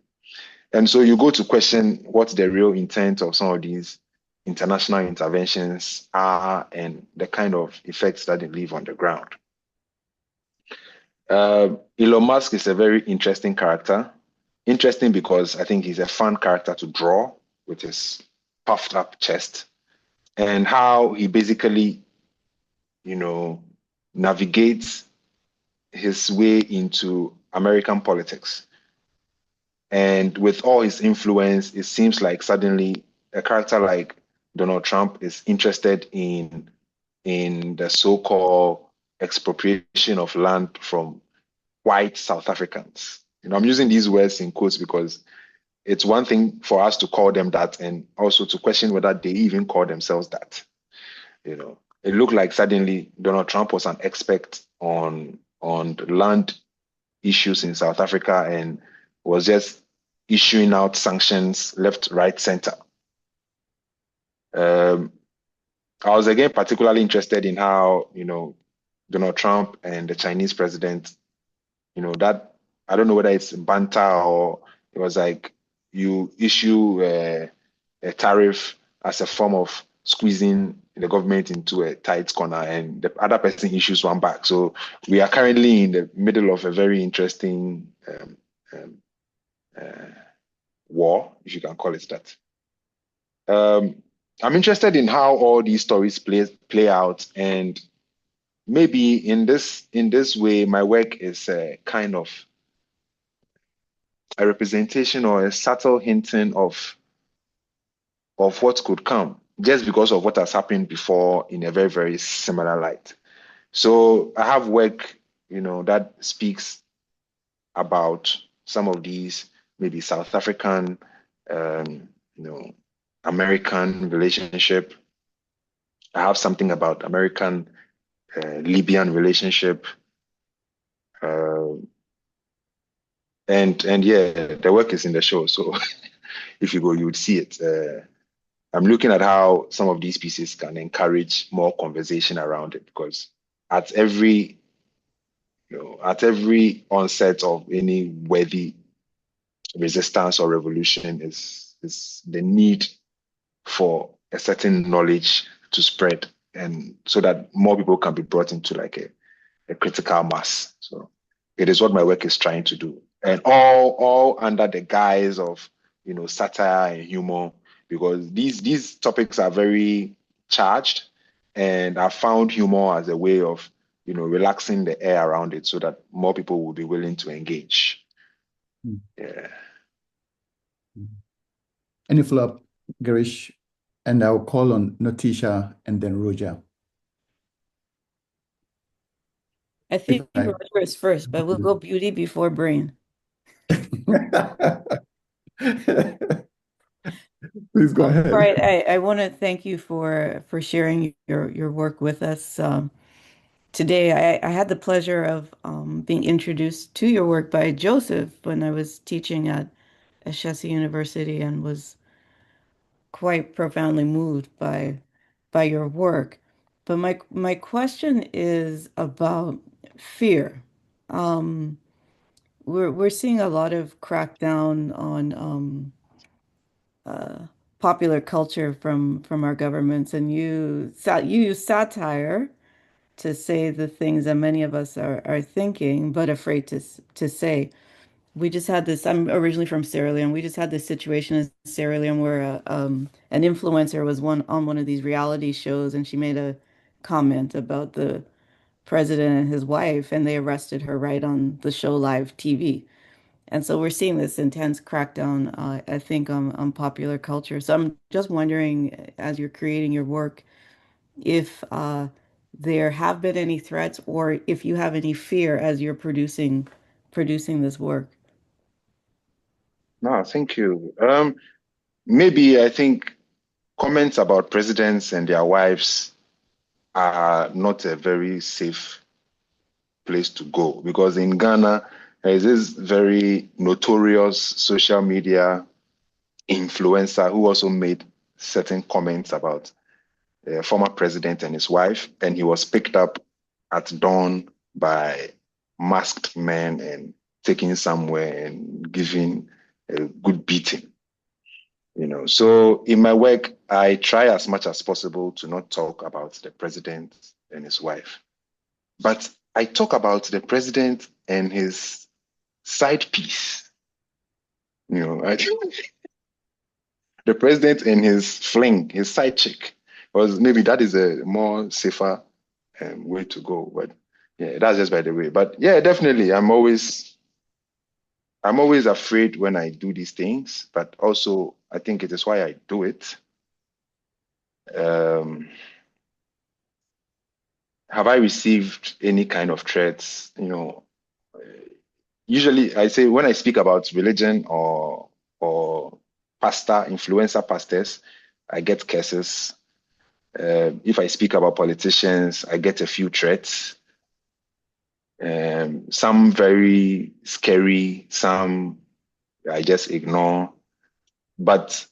And so you go to question what the real intent of some of these international interventions are and the kind of effects that they leave on the ground. Elon Musk is a very interesting character. Interesting because I think he's a fun character to draw with his puffed up chest and how he basically, navigates his way into American politics. And with all his influence, it seems like suddenly a character like Donald Trump is interested in the so-called expropriation of land from white South Africans. I'm using these words in quotes because it's one thing for us to call them that and also to question whether they even call themselves that. It looked like suddenly Donald Trump was an expert on land issues in South Africa and was just issuing out sanctions left, right, center. I was again particularly interested in how, Donald Trump and the Chinese president, that I don't know whether it's banter or it was like you issue a tariff as a form of squeezing the government into a tight corner, and the other person issues one back. So we are currently in the middle of a very interesting war, if you can call it that. I'm interested in how all these stories play out, and maybe in this way, my work is a kind of a representation or a subtle hinting of what could come, just because of what has happened before in a very, very similar light. So I have work, that speaks about some of these, maybe South African, American relationship. I have something about American Libyan relationship. And yeah, the work is in the show. So if you go, you would see it. I'm looking at how some of these pieces can encourage more conversation around it, because at every onset of any worthy resistance or revolution is the need for a certain knowledge to spread, and so that more people can be brought into like a critical mass. So it is what my work is trying to do, and all under the guise of satire and humor, because these topics are very charged, and I found humor as a way of relaxing the air around it, so that more people will be willing to engage. Yeah. Any follow-up, Garish? And I'll call on Notisha and then Roger. I think Roger is first, but we'll go beauty before brain. Please go ahead. Right. I want to thank you for sharing your work with us. Today, I had the pleasure of being introduced to your work by Joseph when I was teaching at Ashesi University, and was quite profoundly moved by your work. But my question is about fear. We're seeing a lot of crackdown on popular culture from our governments, and you use satire to say the things that many of us are thinking but afraid to say. We just had this, I'm originally from Sierra Leone. We just had this situation in Sierra Leone where an influencer was on one of these reality shows, and she made a comment about the president and his wife, and they arrested her right on the show live TV. And so we're seeing this intense crackdown, I think, on popular culture. So I'm just wondering, as you're creating your work, if there have been any threats, or if you have any fear as you're producing this work. No, thank you. Maybe I think comments about presidents and their wives are not a very safe place to go, because in Ghana, there is this very notorious social media influencer who also made certain comments about a former president and his wife, and he was picked up at dawn by masked men and taken somewhere and given a good beating. So in my work, I try as much as possible to not talk about the president and his wife, but I talk about the president and his side piece. The president and his fling, his side chick, because maybe that is a more safer way to go. But yeah, that's just by the way. But yeah, definitely, I'm always afraid when I do these things, but also I think it is why I do it. Have I received any kind of threats? Usually I say when I speak about religion or influencer pastors, I get curses. If I speak about politicians, I get a few threats. Some very scary, some I just ignore. But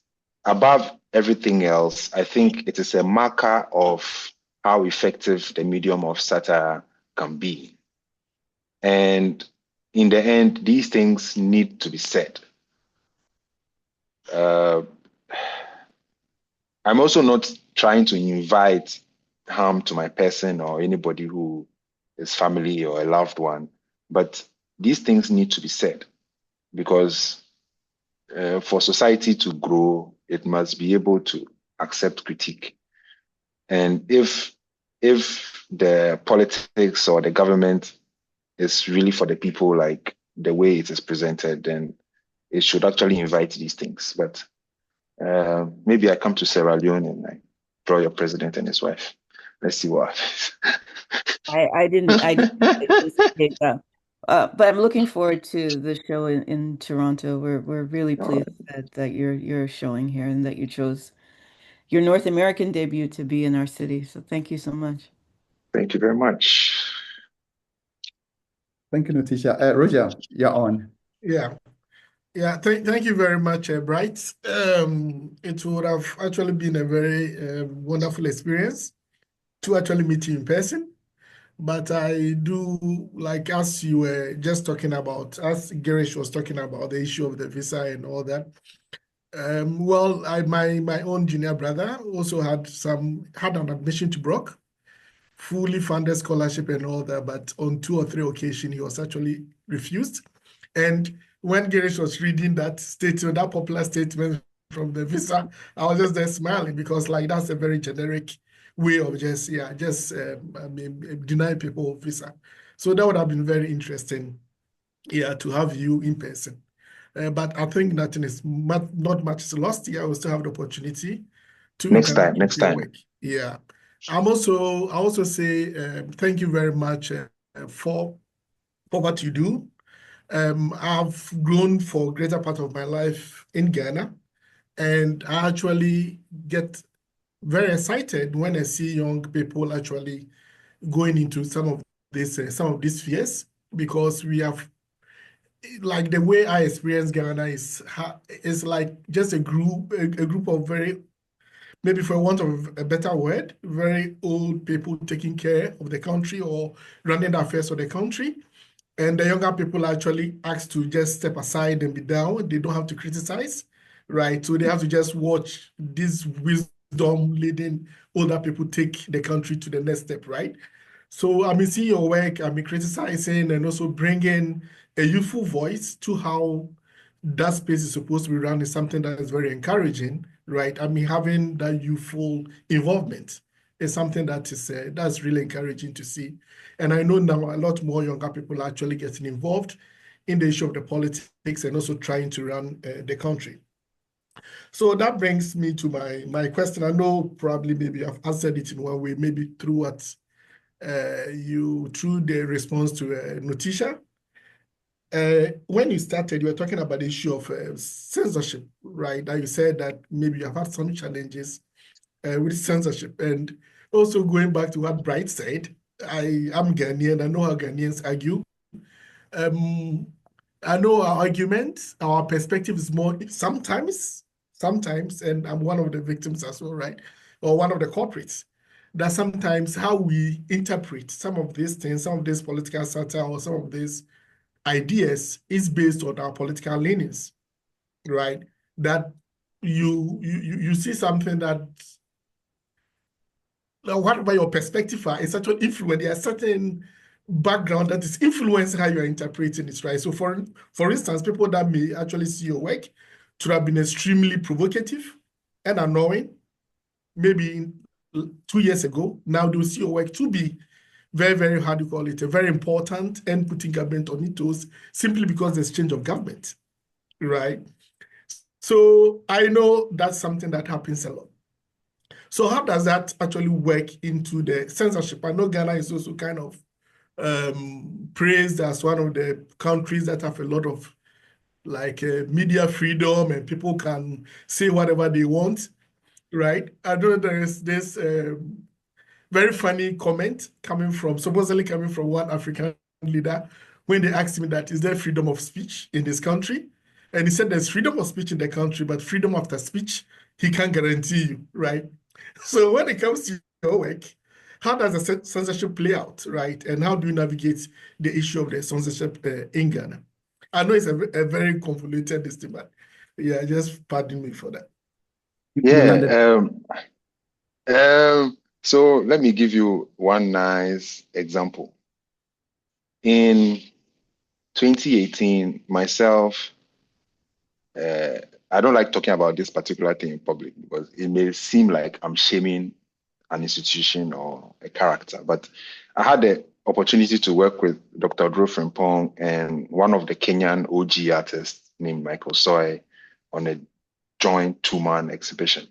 above everything else, I think it is a marker of how effective the medium of satire can be. And in the end, these things need to be said. I'm also not trying to invite harm to my person or anybody who is family or a loved one, but these things need to be said because for society to grow, it must be able to accept critique. And if the politics or the government is really for the people, like the way it is presented, then it should actually invite these things. But maybe I come to Sierra Leone and I draw your president and his wife. Let's see what happens. I didn't anticipate that. But I'm looking forward to the show in Toronto. We're really pleased that you're showing here and that you chose your North American debut to be in our city. So thank you so much. Thank you very much. Thank you, Natisha. Roger, you're on. Yeah. Thank you very much, Bright. It would have actually been a very wonderful experience to actually meet you in person. But I do, like, as you were just talking about, as Girish was talking about the issue of the visa and all that. Well, my own junior brother also had an admission to Brock, fully funded scholarship and all that, but on 2 or 3 occasions he was actually refused. And when Girish was reading that statement, that popular statement from the visa, I was just there smiling because, like, that's a very generic way of denying people visa. So that would have been very interesting, to have you in person. But I think nothing is not much is lost here. I will still have the opportunity to next time. Work. Yeah. I also say thank you very much for what you do. I've grown for a greater part of my life in Ghana, and I actually get very excited when I see young people actually going into some of these spheres, because we have, like, the way I experience Ghana is like just a group of very, maybe for want of a better word, very old people taking care of the country or running the affairs of the country. And the younger people are actually asked to just step aside and be down. They don't have to criticize, right? So they have to just watch this wisdom leading older people take the country to the next step, right? So I mean, seeing your work, I mean, criticizing and also bringing a youthful voice to how that space is supposed to be run is something that is very encouraging, right? I mean, having that youthful involvement is something that is that's really encouraging to see. And I know now a lot more younger people are actually getting involved in the issue of the politics and also trying to run the country. So that brings me to my question. I know probably maybe I've answered it in one way, maybe through what through the response to Notisha. When you started, you were talking about the issue of censorship, right? That you said that maybe you have had some challenges with censorship. And also going back to what Bright said, I am Ghanaian. I know how Ghanaians argue. I know our argument, our perspective is more sometimes, and I'm one of the victims as well, right? Or one of the culprits. That sometimes how we interpret some of these things, some of this political satire or some of these ideas is based on our political leanings, right? That you see something that, whatever your perspective are, is actually influence. There are certain background that is influencing how you're interpreting it, right? So for instance, people that may actually see your work to have been extremely provocative and annoying, maybe 2 years ago, now they'll see your work to be very, very, how do you call it, very important and putting government on its toes simply because there's change of government, right? So I know that's something that happens a lot. So how does that actually work into the censorship? I know Ghana is also kind of praised as one of the countries that have a lot of media freedom and people can say whatever they want, right? I know there is this very funny comment supposedly coming from one African leader when they asked him that, is there freedom of speech in this country? And he said there's freedom of speech in the country, but freedom after speech, he can't guarantee you, right? So when it comes to your work, how does the censorship play out, right? And how do you navigate the issue of the censorship in Ghana? I know it's a very convoluted thing, but yeah, just pardon me for that. So let me give you one nice example. In 2018, myself, I don't like talking about this particular thing in public because it may seem like I'm shaming an institution or a character, but I had the opportunity to work with Dr. Drew Frimpong and one of the Kenyan OG artists named Michael Soy on a joint 2-man exhibition.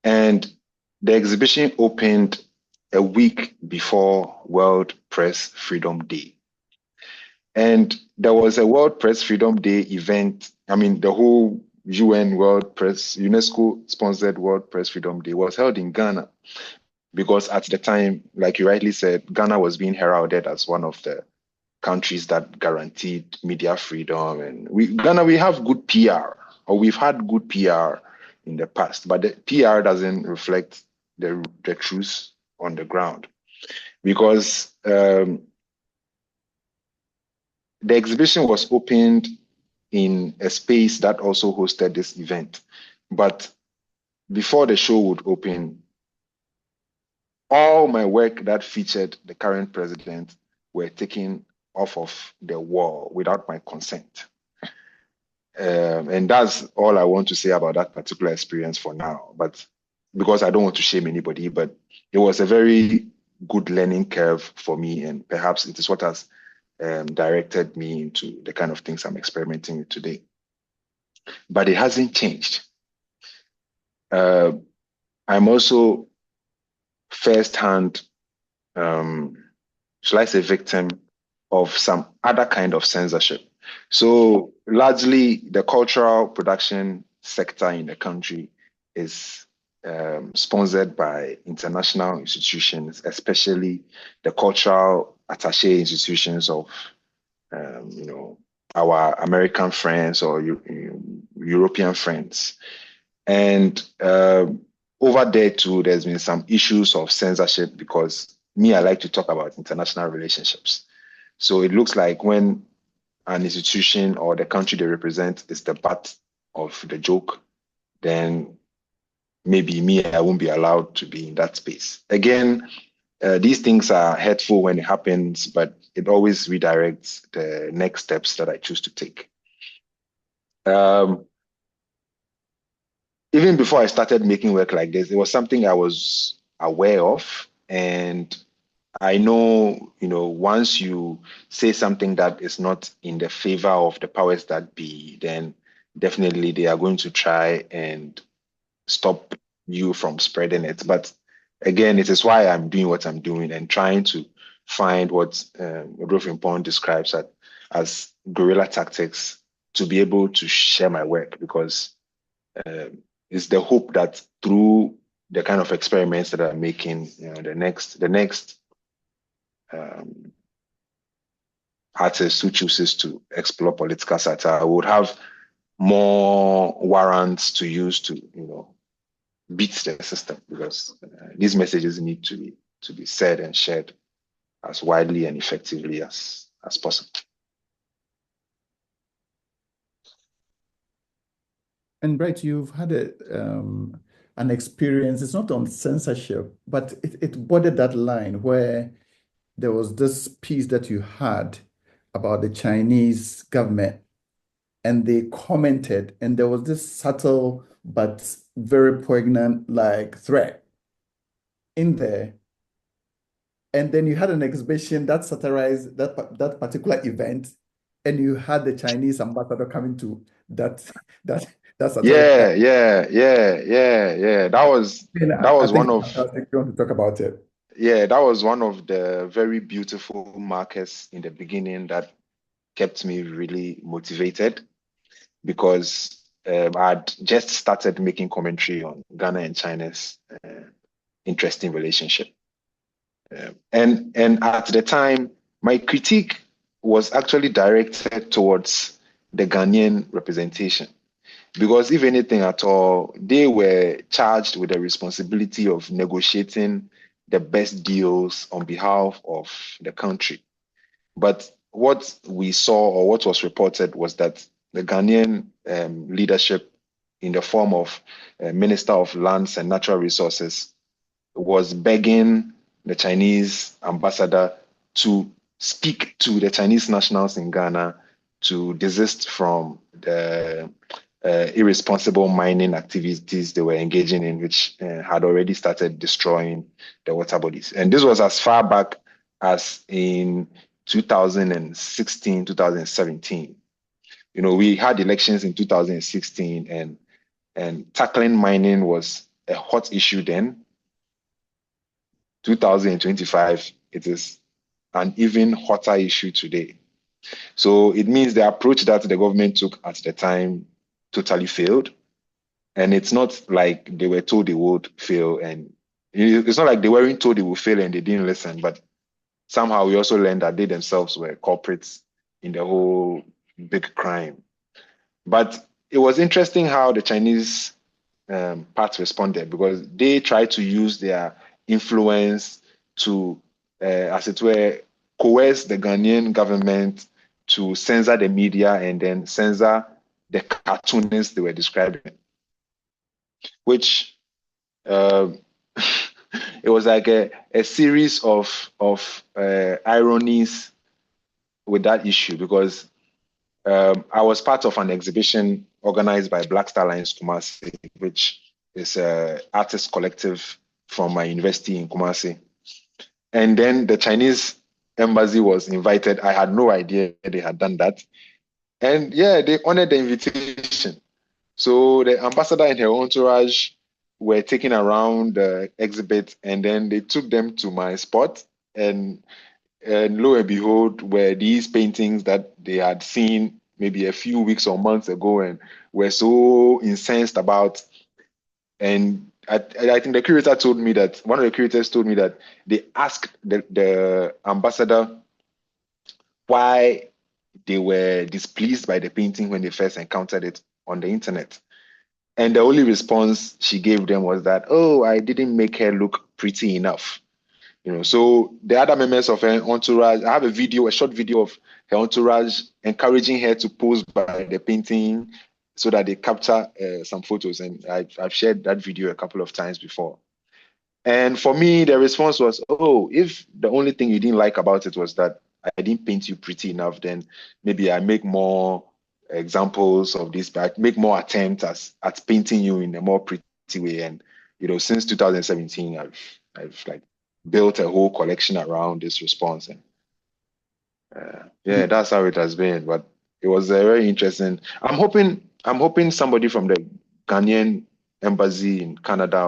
And the exhibition opened a week before World Press Freedom Day. And there was a World Press Freedom Day event. I mean, the whole UN World Press, UNESCO-sponsored World Press Freedom Day was held in Ghana because at the time, like you rightly said, Ghana was being heralded as one of the countries that guaranteed media freedom. And Ghana, we have good PR, or we've had good PR in the past, but the PR doesn't reflect the truth on the ground because the exhibition was opened in a space that also hosted this event. But before the show would open, all my work that featured the current president were taken off of the wall without my consent. And that's all I want to say about that particular experience for now. But because I don't want to shame anybody, but it was a very good learning curve for me. And perhaps it is what has directed me into the kind of things I'm experimenting with today. But it hasn't changed. I'm also firsthand, shall I say, victim of some other kind of censorship. So largely the cultural production sector in the country is sponsored by international institutions, especially the cultural attaché institutions of our American friends or European friends. And over there too, there's been some issues of censorship because I like to talk about international relationships. So it looks like when an institution or the country they represent is the butt of the joke, then maybe I won't be allowed to be in that space. Again, these things are hurtful when it happens, but it always redirects the next steps that I choose to take. Even before I started making work like this, it was something I was aware of. And I know, once you say something that is not in the favor of the powers that be, then definitely they are going to try and stop you from spreading it. But again, it is why I'm doing what I'm doing and trying to find what Rodolphe Mpong describes as guerrilla tactics to be able to share my work, because it's the hope that through the kind of experiments that I'm making, the next artist who chooses to explore political satire would have more warrants to use to, beat the system, because these messages need to be said and shared as widely and effectively as possible. And Bright, you've had an experience, it's not on censorship, but it bordered that line where there was this piece that you had about the Chinese government, and they commented, and there was this subtle but very poignant threat in there. And then you had an exhibition that satirized that particular event, and you had the Chinese ambassador coming to that Yeah. That was one of. Fantastic. You want to talk about it? Yeah, that was one of the very beautiful markers in the beginning that kept me really motivated, because I'd just started making commentary on Ghana and China's interesting relationship. And at the time, my critique was actually directed towards the Ghanaian representation. Because if anything at all, they were charged with the responsibility of negotiating the best deals on behalf of the country. But what we saw, or what was reported, was that the Ghanaian leadership, in the form of Minister of Lands and Natural Resources, was begging the Chinese ambassador to speak to the Chinese nationals in Ghana to desist from the irresponsible mining activities they were engaging in, which had already started destroying the water bodies. And this was as far back as in 2016, 2017. You know, we had elections in 2016, and tackling mining was a hot issue then. 2025, it is an even hotter issue today. So it means the approach that the government took at the time totally failed. And it's not like they were told they would fail. And it's not like they weren't told they would fail and they didn't listen. But somehow we also learned that they themselves were culprits in the whole big crime. But it was interesting how the Chinese part responded, because they tried to use their influence to, as it were, coerce the Ghanaian government to censor the media and then censor the cartoonists they were describing, which it was like a series of ironies with that issue, because I was part of an exhibition organized by Black Star Lines Kumasi, which is an artist collective from my university in Kumasi. And then the Chinese embassy was invited. I had no idea they had done that. And yeah, they honored the invitation. So the ambassador and her entourage were taken around the exhibit, and then they took them to my spot. And lo and behold, were these paintings that they had seen maybe a few weeks or months ago and were so incensed about. And I think the curator told me that, one of the curators told me that they asked the ambassador why they were displeased by the painting when they first encountered it on the internet. And the only response she gave them was that, oh, I didn't make her look pretty enough. You know, so the other members of her entourage, I have a short video of her entourage encouraging her to pose by the painting so that they capture some photos. And I've shared that video a couple of times before. And for me, the response was, oh, if the only thing you didn't like about it was that I didn't paint you pretty enough, then maybe I make more examples of this, but I make more attempts at painting you in a more pretty way. And, you know, since 2017, I've like built a whole collection around this response. And yeah, that's how it has been. But it was very interesting. I'm hoping somebody from the Ghanaian embassy in Canada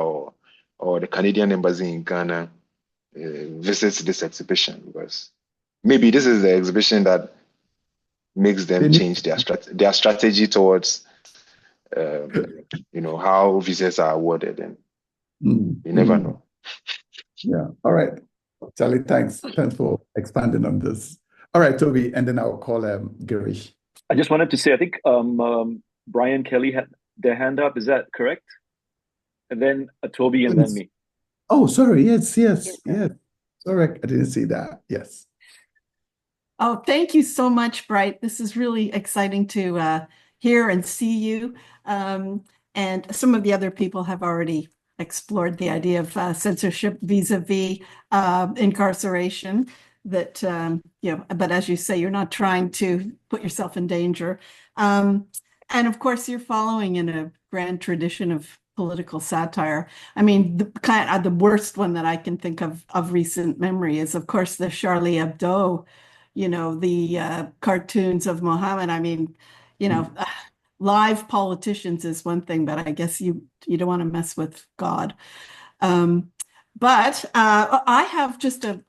or the Canadian embassy in Ghana visits this exhibition, because maybe this is the exhibition that makes them change their strategy towards you know, how visas are awarded, and you never know. Yeah. All right, Charlie, thanks for expanding on this. All right, Toby, and then I'll call Girish. I just wanted to say, I think Brian Kelly had their hand up. Is that correct? And then Toby, and then me. Oh, sorry. Yes. Sorry, I didn't see that. Yes. Oh, thank you so much, Bright. This is really exciting to hear and see you. And some of the other people have already explored the idea of censorship vis-a-vis incarceration. That you know, but as you say, you're not trying to put yourself in danger. And of course, you're following in a grand tradition of political satire. I mean, the worst one that I can think of recent memory is, of course, the Charlie Hebdo, you know, the cartoons of Mohammed. I mean, you know, live politicians is one thing, but I guess you don't want to mess with God. But I have just a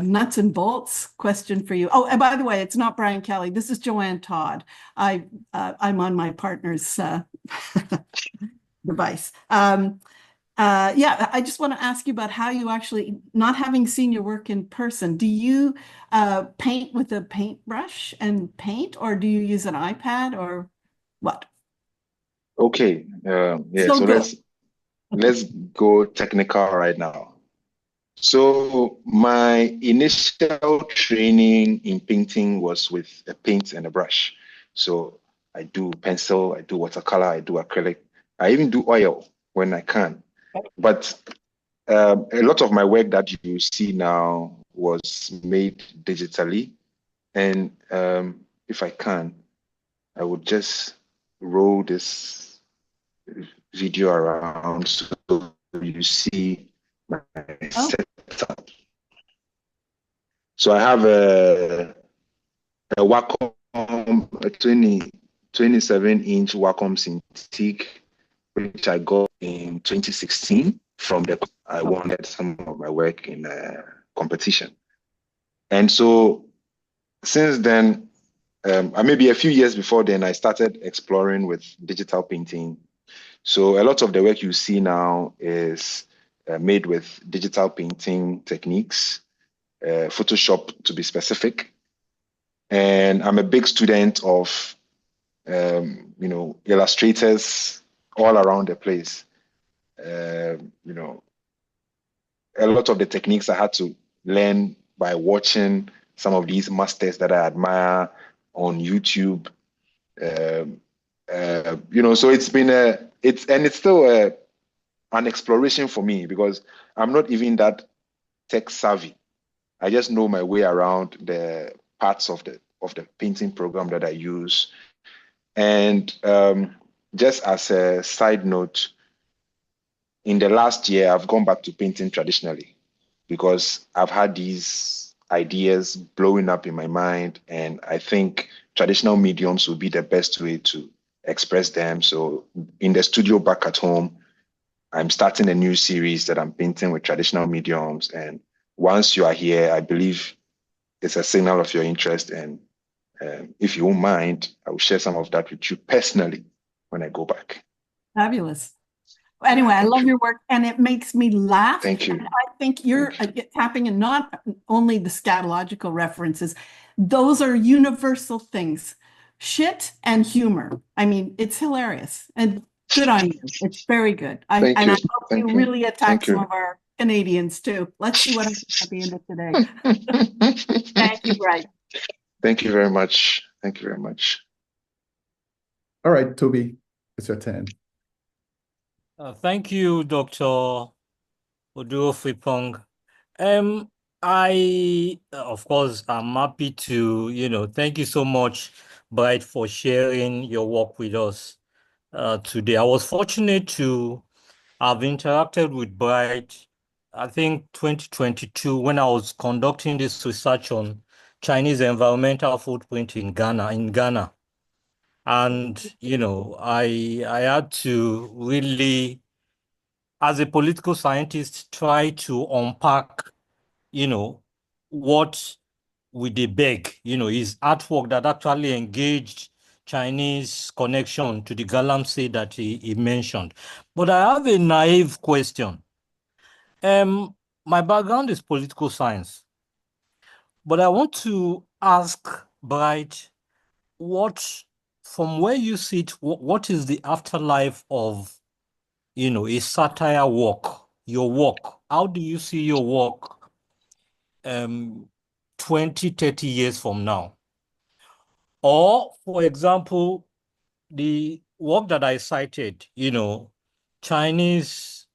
nuts and bolts question for you. Oh, and by the way, it's not Brian Kelly. This is Joanne Todd. I'm on my partner's device. Yeah, I just want to ask you about how you actually, not having seen your work in person, do you paint with a paintbrush and paint, or do you use an iPad, or what? Okay. Yeah. So So good. let's go technical right now. So my initial training in painting was with a paint and a brush. So I do pencil, I do watercolor, I do acrylic. I even do oil when I can. But a lot of my work that you see now was made digitally. And if I can, I would just roll this video around so you see my setup. So I have a Wacom, a 27-inch Wacom Cintiq, which I got in 2016 from I won some of my work in a competition. And so since then, maybe a few years before then, I started exploring with digital painting. So a lot of the work you see now is made with digital painting techniques, Photoshop to be specific. And I'm a big student of, illustrators all around the place. A lot of the techniques I had to learn by watching some of these masters that I admire on YouTube. So it's been it's still an exploration for me because I'm not even that tech savvy. I just know my way around the parts of the painting program that I use. And just as a side note, in the last year, I've gone back to painting traditionally because I've had these ideas blowing up in my mind, and I think traditional mediums would be the best way to express them. So in the studio back at home, I'm starting a new series that I'm painting with traditional mediums. And once you are here, I believe it's a signal of your interest. And if you won't mind, I will share some of that with you personally when I go back. Fabulous. Anyway, I love your work, and it makes me laugh. Thank you. And I think you're tapping in not only the scatological references, those are universal things. Shit and humor. I mean, it's hilarious. And good on you. It's very good. I hope you really attack some of our Canadians too. Let's see what happens at the end of today. Thank you, Bright. Thank you very much. Thank you very much. All right, Toby, it's your turn. Thank you, Dr. Oduofipong. Of course, I'm happy to, thank you so much, Bright, for sharing your work with us today. I was fortunate to have interacted with Bright, I think 2022, when I was conducting this research on Chinese environmental footprint in Ghana. And, I had to really, as a political scientist, try to unpack, what would they beg, his artwork that actually engaged Chinese connection to the Galamsey that he mentioned. But I have a naive question. My background is political science, but I want to ask Bright, from where you sit, what is the afterlife of, a satire work, your work? How do you see your work 20, 30 years from now? Or, for example, the work that I cited, Chinese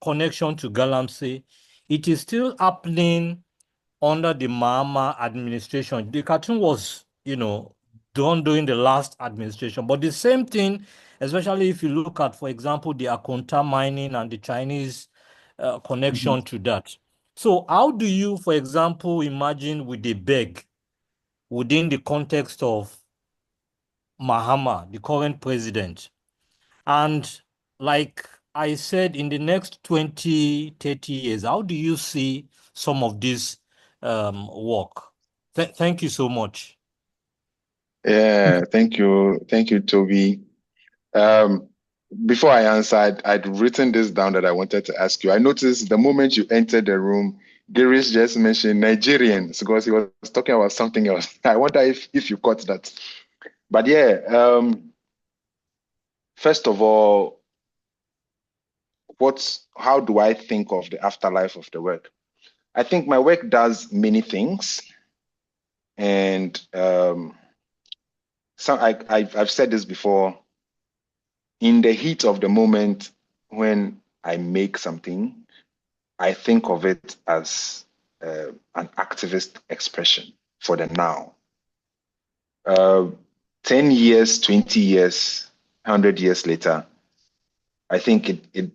connection to Galamsey, it is still happening under the Mahama administration. The cartoon was, done during the last administration, but the same thing, especially if you look at, for example, the Akonta mining and the Chinese connection to that. So how do you, for example, imagine with the beg within the context of Mahama, the current president? And like I said, in the next 20, 30 years, how do you see some of this work? Thank you so much. Yeah, thank you, Toby. before I answered, I'd written this down that I wanted to ask you. I noticed the moment you entered the room, Girish just mentioned Nigerians because he was talking about something else. I wonder if you caught that. But yeah, first of all, how do I think of the afterlife of the work? I think my work does many things, and I've said this before. In the heat of the moment, when I make something, I think of it as an activist expression for the now. 10 years, 20 years, 100 years later, I think it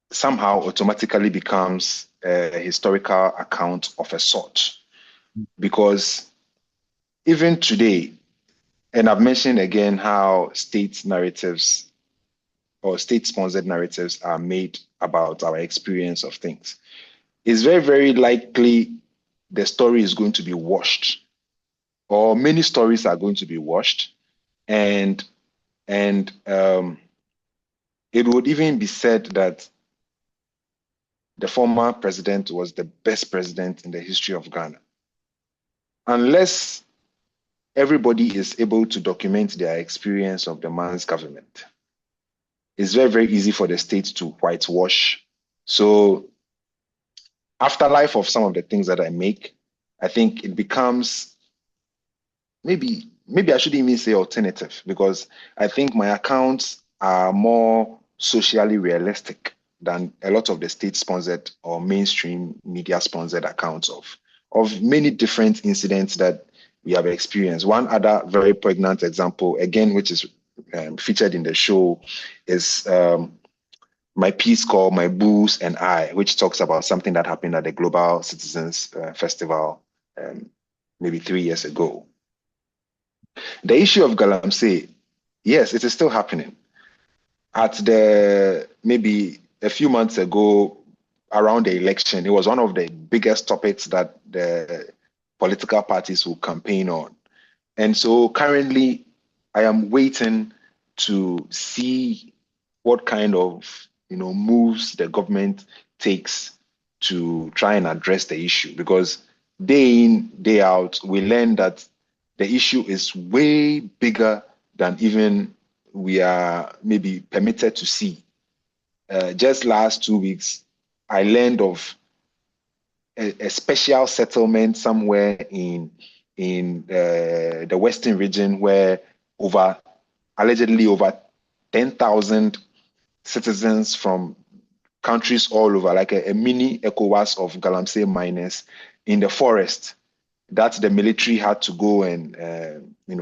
somehow automatically becomes a historical account of a sort. Because even today, and I've mentioned again how state narratives or state-sponsored narratives are made about our experience of things, it's very, very likely the story is going to be washed, or many stories are going to be washed, and it would even be said that the former president was the best president in the history of Ghana. Unless everybody is able to document their experience of the man's government, it's very, very easy for the state to whitewash. So afterlife of some of the things that I make, I think it becomes maybe I shouldn't even say alternative, because I think my accounts are more socially realistic than a lot of the state-sponsored or mainstream media-sponsored accounts of many different incidents that we have experienced. One other very pregnant example, again, which is featured in the show, is my piece called My Booze and I, which talks about something that happened at the Global Citizens Festival maybe 3 years ago. The issue of Galamsey, yes, it is still happening. Maybe a few months ago, around the election, it was one of the biggest topics that the political parties will campaign on. And so currently, I am waiting to see what kind of moves the government takes to try and address the issue. Because day in, day out, we learn that the issue is way bigger than even we are maybe permitted to see. Just last 2 weeks, I learned of a special settlement somewhere in the Western region where allegedly over 10,000 citizens from countries all over, like a mini ECOWAS of Galamsey miners in the forest, that the military had to go and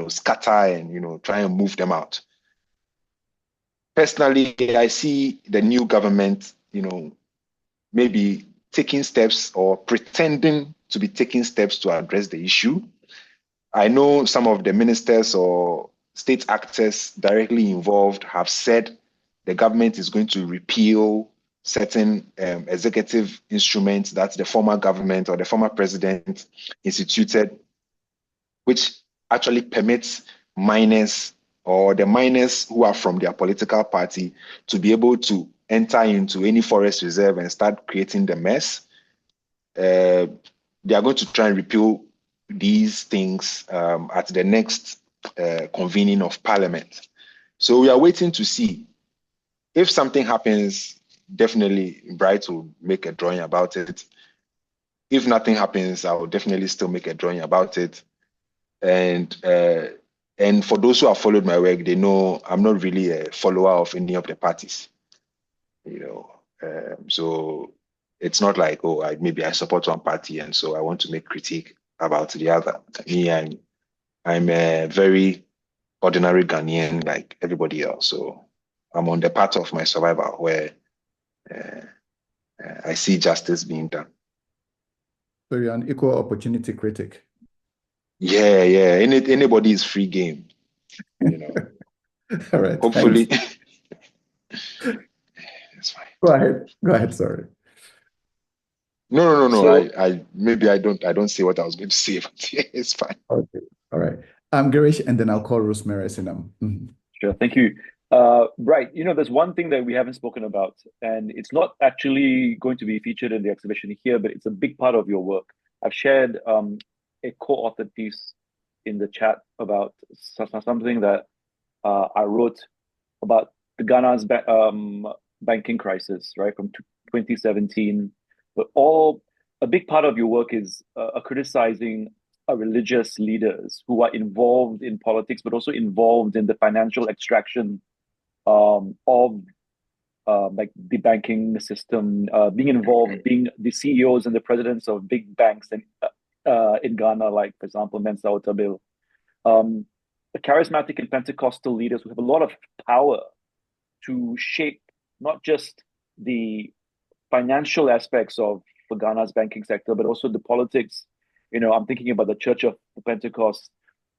scatter and try and move them out. Personally, I see the new government maybe taking steps or pretending to be taking steps to address the issue. I know some of the ministers or state actors directly involved have said the government is going to repeal certain executive instruments that the former government or the former president instituted, which actually permits miners or the miners who are from their political party to be able to enter into any forest reserve and start creating the mess. They are going to try and repeal these things at the next convening of parliament. So we are waiting to see. If something happens, definitely Bright will make a drawing about it. If nothing happens, I will definitely still make a drawing about it. And for those who have followed my work, they know I'm not really a follower of any of the parties. So it's not like, maybe I support one party and so I want to make critique about the other. Me, I'm a very ordinary Ghanaian like everybody else. So I'm on the path of my survival where I see justice being done. So you're an equal opportunity critic. Yeah. Anybody is free game. All right. Hopefully. It's fine. Go ahead. Sorry. No. So, I don't say what I was going to say, but yeah, it's fine. Okay. All right. Girish, and then I'll call Rosemary Sinam. Sure. Thank you. Bright, there's one thing that we haven't spoken about, and it's not actually going to be featured in the exhibition here, but it's a big part of your work. I've shared a co-authored piece in the chat about something that I wrote about the Ghana's banking crisis, right, from 2017. But a big part of your work is criticizing religious leaders who are involved in politics, but also involved in the financial extraction of like the banking system, being involved, being the CEOs and the presidents of big banks in Ghana, like, for example, Mensa Otabil. The charismatic and Pentecostal leaders who have a lot of power to shape not just the financial aspects of Ghana's banking sector, but also the politics. I'm thinking about the Church of Pentecost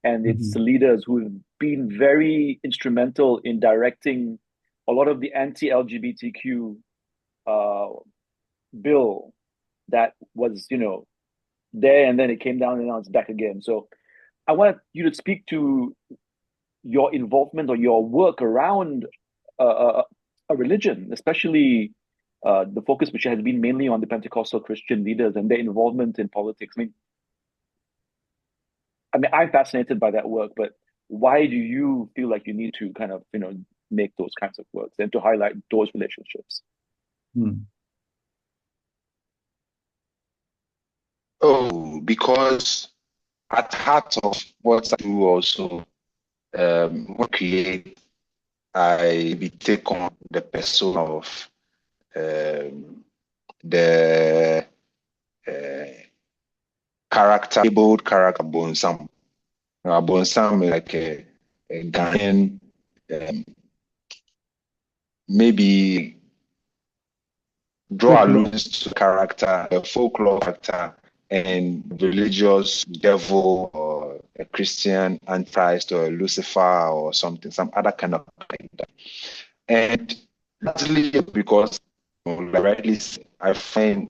and its leaders who have been very instrumental in directing a lot of the anti-LGBTQ bill that was, there, and then it came down and now it's back again. So I want you to speak to your involvement or your work around a religion, especially the focus which has been mainly on the Pentecostal Christian leaders and their involvement in politics. I mean, I'm fascinated by that work, but why do you feel like you need to kind of, make those kinds of works and to highlight those relationships? Oh, because at the heart of what I do also, what create, I take on the persona of the bold character Bonsam. Bonsam like a Ghanaian, maybe draw allusions to character, a folklore character, and religious devil or a Christian Antichrist or a Lucifer or something, some other kind of character. And largely because, like rightly said, I find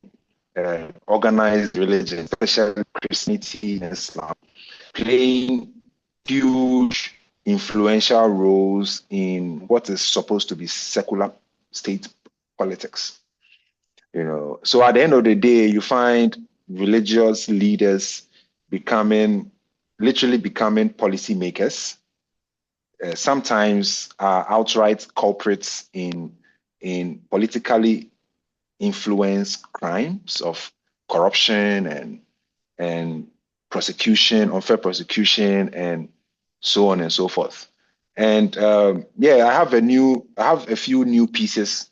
organized religion, especially Christianity and Islam, playing huge influential roles in what is supposed to be secular state politics. So at the end of the day, you find religious leaders literally becoming policymakers. Sometimes are outright culprits in politically influenced crimes of corruption and prosecution, unfair prosecution, and so on and so forth. And I have a few new pieces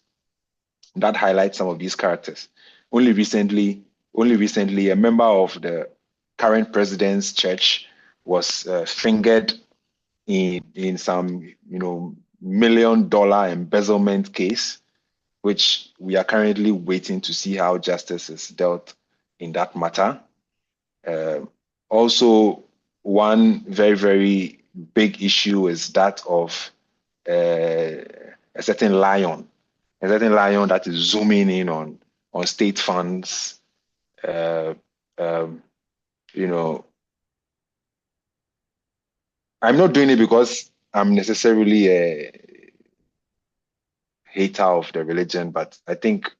that highlight some of these characters. Only recently, a member of the current president's church was fingered in some $1 million embezzlement case, which we are currently waiting to see how justice is dealt in that matter. Also, one very, very big issue is that of a certain lion that is zooming in on state funds. I'm not doing it because I'm necessarily a hater of the religion, but I think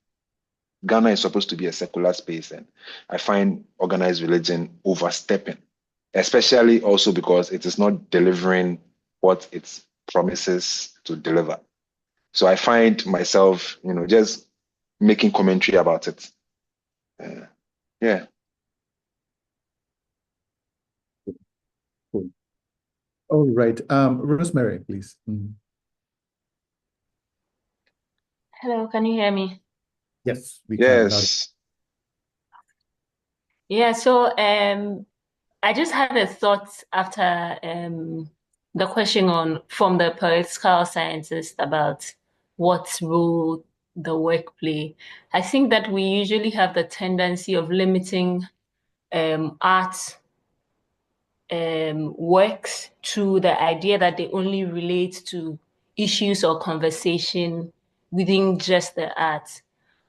Ghana is supposed to be a secular space, and I find organized religion overstepping, especially also because it is not delivering what it promises to deliver. So I find myself, just making commentary about it. Yeah. Cool. All right. Rosemary, please. Hello, can you hear me? Yes, we can. Yes. Yeah, so I just had a thought after the question from the political scientist about what role the work play. I think that we usually have the tendency of limiting art works to the idea that they only relate to issues or conversation within just the art.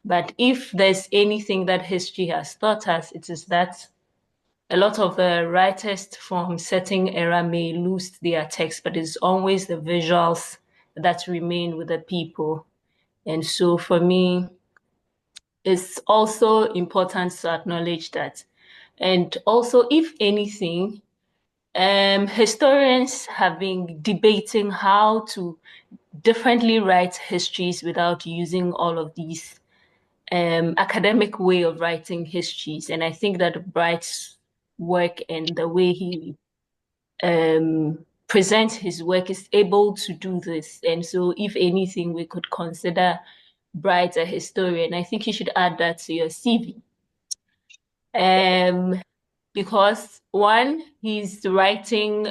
But if there's anything that history has taught us, it is that a lot of the writers from certain era may lose their text, but it's always the visuals that remain with the people. And so for me, it's also important to acknowledge that. And also, if anything, historians have been debating how to differently write histories without using all of these academic way of writing histories. And I think that Bright's work and the way he presents his work is able to do this. And so if anything, we could consider Bright a historian. I think you should add that to your CV. Because one, he's writing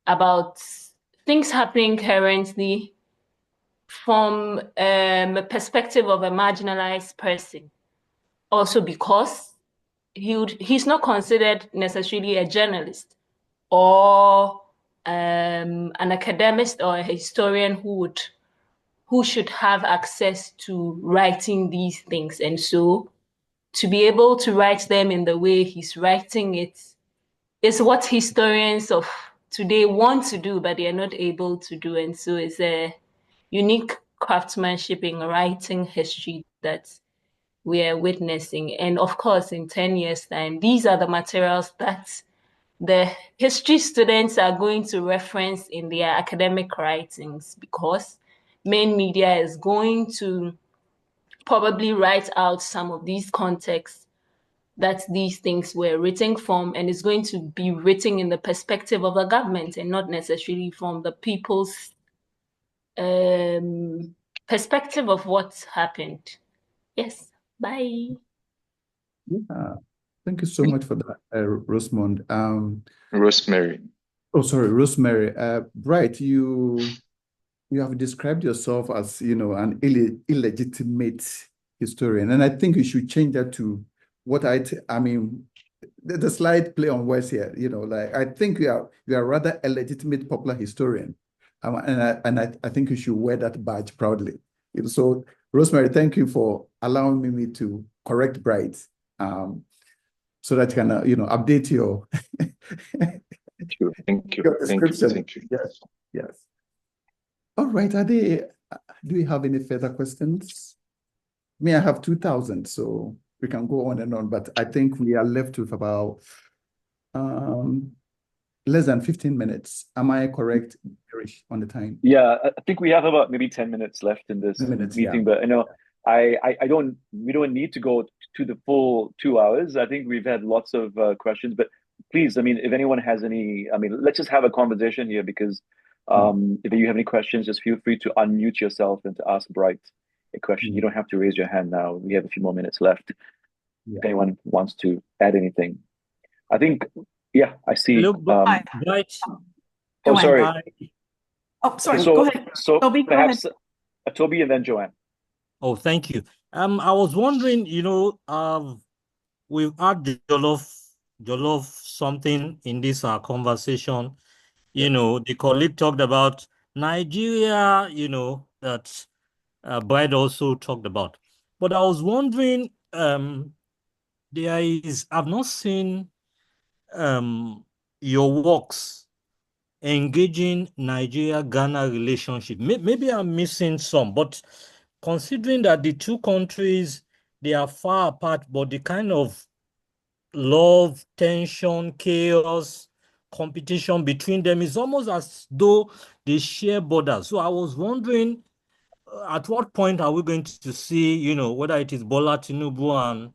about things happening currently from a perspective of a marginalized person. Also because he's not considered necessarily a journalist or an academist or a historian who should have access to writing these things. And so to be able to write them in the way he's writing it is what historians of today want to do, but they are not able to do. And so it's a unique craftsmanship in writing history that we are witnessing. And of course, in 10 years' time, these are the materials that the history students are going to reference in their academic writings, because main media is going to probably write out some of these contexts that these things were written from, and it's going to be written in the perspective of the government and not necessarily from the people's perspective of what's happened. Yes, bye. Thank you so much for that, Rosemond. Rosemary. Oh, sorry, Rosemary. Bright, you have described yourself as, an illegitimate historian, and I think you should change that to what I mean. The slight play on words here. Like, I think you are rather a legitimate popular historian, and I think you should wear that badge proudly. So, Rosemary, thank you for allowing me to correct Bright, so that you can update your Thank you. your description. Thank you. Yes. All right. Do we have any further questions? I have 2,000, so we can go on and on, but I think we are left with about less than 15 minutes. Am I correct, Erish, on the time? Yeah, I think we have about maybe 10 minutes left in this meeting, but we don't need to go to the full 2 hours. I think we've had lots of questions, but please, if anyone has any, let's just have a conversation here, because if you have any questions, just feel free to unmute yourself and to ask Bright a question. You don't have to raise your hand now. We have a few more minutes left. If anyone wants to add anything. I think, I see. Hello, Bright. Oh, sorry. Sorry. Go ahead. So Toby, perhaps go ahead. Toby and then Joanne. Oh, thank you. I was wondering, we've had Jollof something in this conversation. The colleague talked about Nigeria, that Bright also talked about. But I was wondering, I've not seen your works engaging Nigeria-Ghana relationship. Maybe I'm missing some, but considering that the two countries, they are far apart, but the kind of love, tension, chaos, competition between them is almost as though they share borders. So I was wondering, at what point are we going to see, whether it is Bola Tinubu and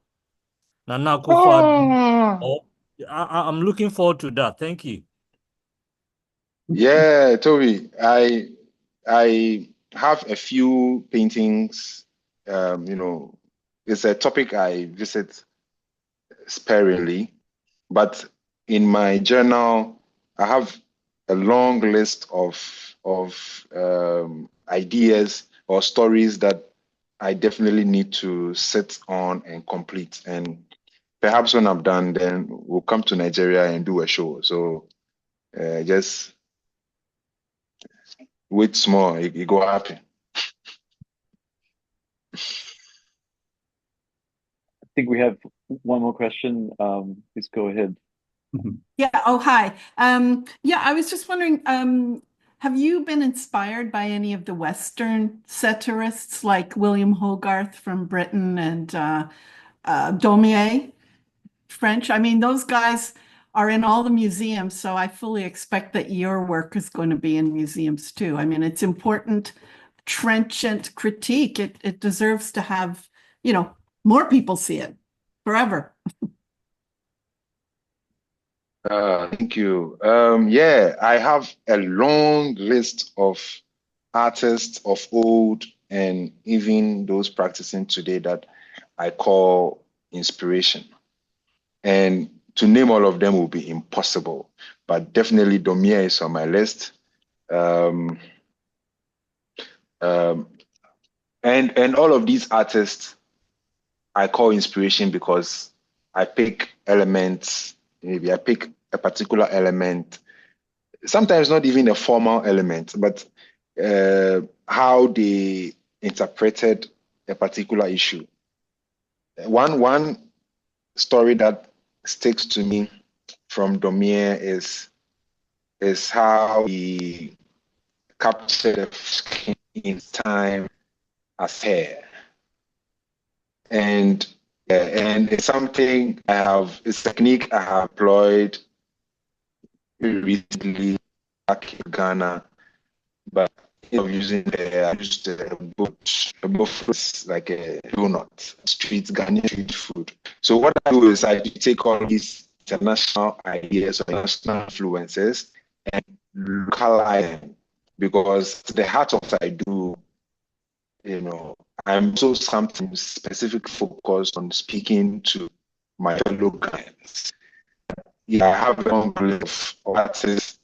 Nana Akufo-Addo? I'm looking forward to that. Thank you. Yeah, Toby, I have a few paintings. It's a topic I visit sparingly, but in my journal, I have a long list of ideas or stories that I definitely need to sit on and complete. And perhaps when I'm done, then we'll come to Nigeria and do a show. So just wait small, it go happen. I think we have one more question. Please go ahead. Yeah. Oh, hi. I was just wondering, have you been inspired by any of the Western satirists like William Hogarth from Britain and Daumier, French? I mean, those guys are in all the museums, so I fully expect that your work is going to be in museums too. I mean, it's important, trenchant critique. It deserves to have, more people see it forever. Thank you. Yeah, I have a long list of artists of old and even those practicing today that I call inspiration. And to name all of them will be impossible, but definitely Daumier is on my list. And all of these artists I call inspiration because I pick elements. Maybe I pick a particular element, sometimes not even a formal element, but how they interpreted a particular issue. One story that sticks to me from Daumier is how he captured the skin in time as hair. And it's something it's a technique I have employed recently back in Ghana, but I used a boat like a donut, street Ghanaian street food. So what I do is I take all these international ideas or international influences and localize them, because the heart of what I do, I'm so sometimes specific focused on speaking to my fellow Ghanaians. Yeah, I have a long list of artists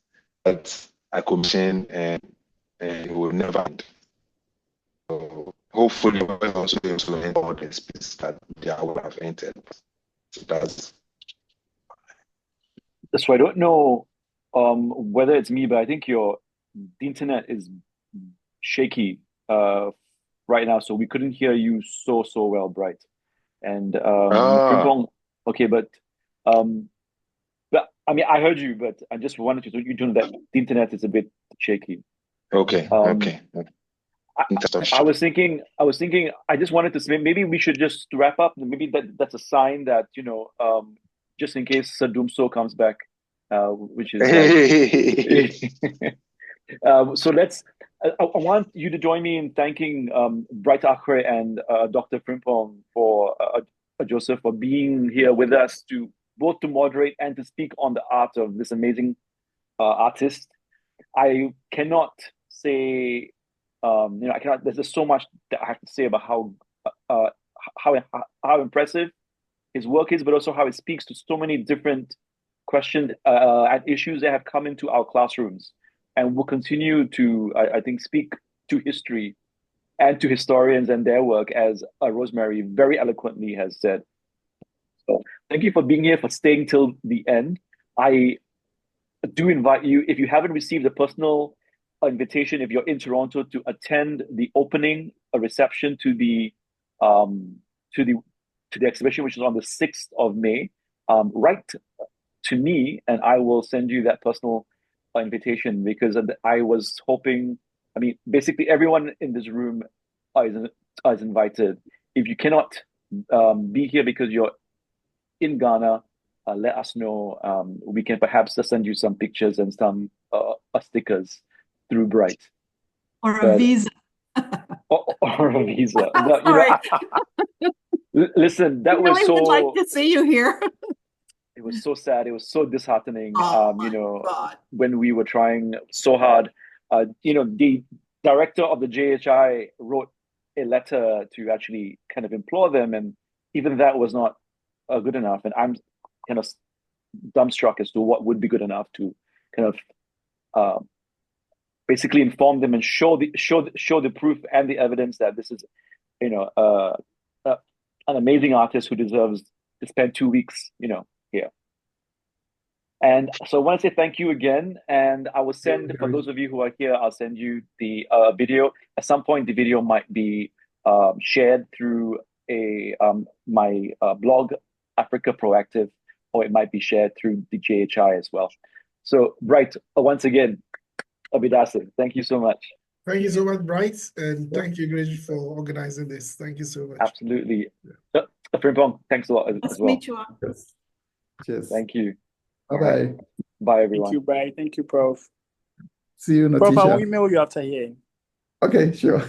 that I commission and it will never end. So hopefully we'll also be able to end all the space that they would have entered. So that's So I don't know whether it's me, but I think the internet is shaky right now, so we couldn't hear you so well, Bright. And Frimpong, okay, but I mean, I heard you, but I just wanted you to know that the internet is a bit shaky. Okay. Okay. I was thinking, I just wanted to say, maybe we should just wrap up. Maybe that's a sign that, just in case Sir Doomso comes back, which is so I want you to join me in thanking Bright Ackwerh and Dr. Frimpong for Joseph for being here with us to both to moderate and to speak on the art of this amazing artist. I cannot say, there's just so much that I have to say about how impressive his work is, but also how it speaks to so many different questions and issues that have come into our classrooms and will continue to, I think, speak to history and to historians and their work, as Rosemary very eloquently has said. So thank you for being here, for staying till the end. I do invite you, if you haven't received a personal invitation, if you're in Toronto, to attend the opening, a reception to the exhibition, which is on the 6th of May. Write to me, and I will send you that personal invitation, because I was hoping. I mean, basically everyone in this room is invited. If you cannot be here because you're in Ghana, let us know. We can perhaps send you some pictures and some stickers through Bright. Or a visa. or a visa. But, listen, that was so... I would like to see you here. It was so sad. It was so disheartening, God. when we were trying so hard. The director of the JHI wrote a letter to actually kind of implore them, and even that was not good enough. And I'm kind of dumbstruck as to what would be good enough to kind of basically inform them and show the proof and the evidence that this is, an amazing artist who deserves to spend 2 weeks, here. And so I want to say thank you again. And I will send, for those of you who are here, I'll send you the video. At some point, the video might be shared through my blog, Africa Proactive, or it might be shared through the JHI as well. So, Bright, once again, Obidase. Thank you so much. Thank you so much, Bright, and thank you, Grace, for organizing this. Thank you so much. Absolutely. Frimpong, thanks a lot Nice as to well. meet you all. Yes. Cheers. Thank you. Bye-bye. Bye, everyone. Thank you, Bright. Thank you, Prof. See you, Prof, I'll Natisha. email you after here. Okay, sure.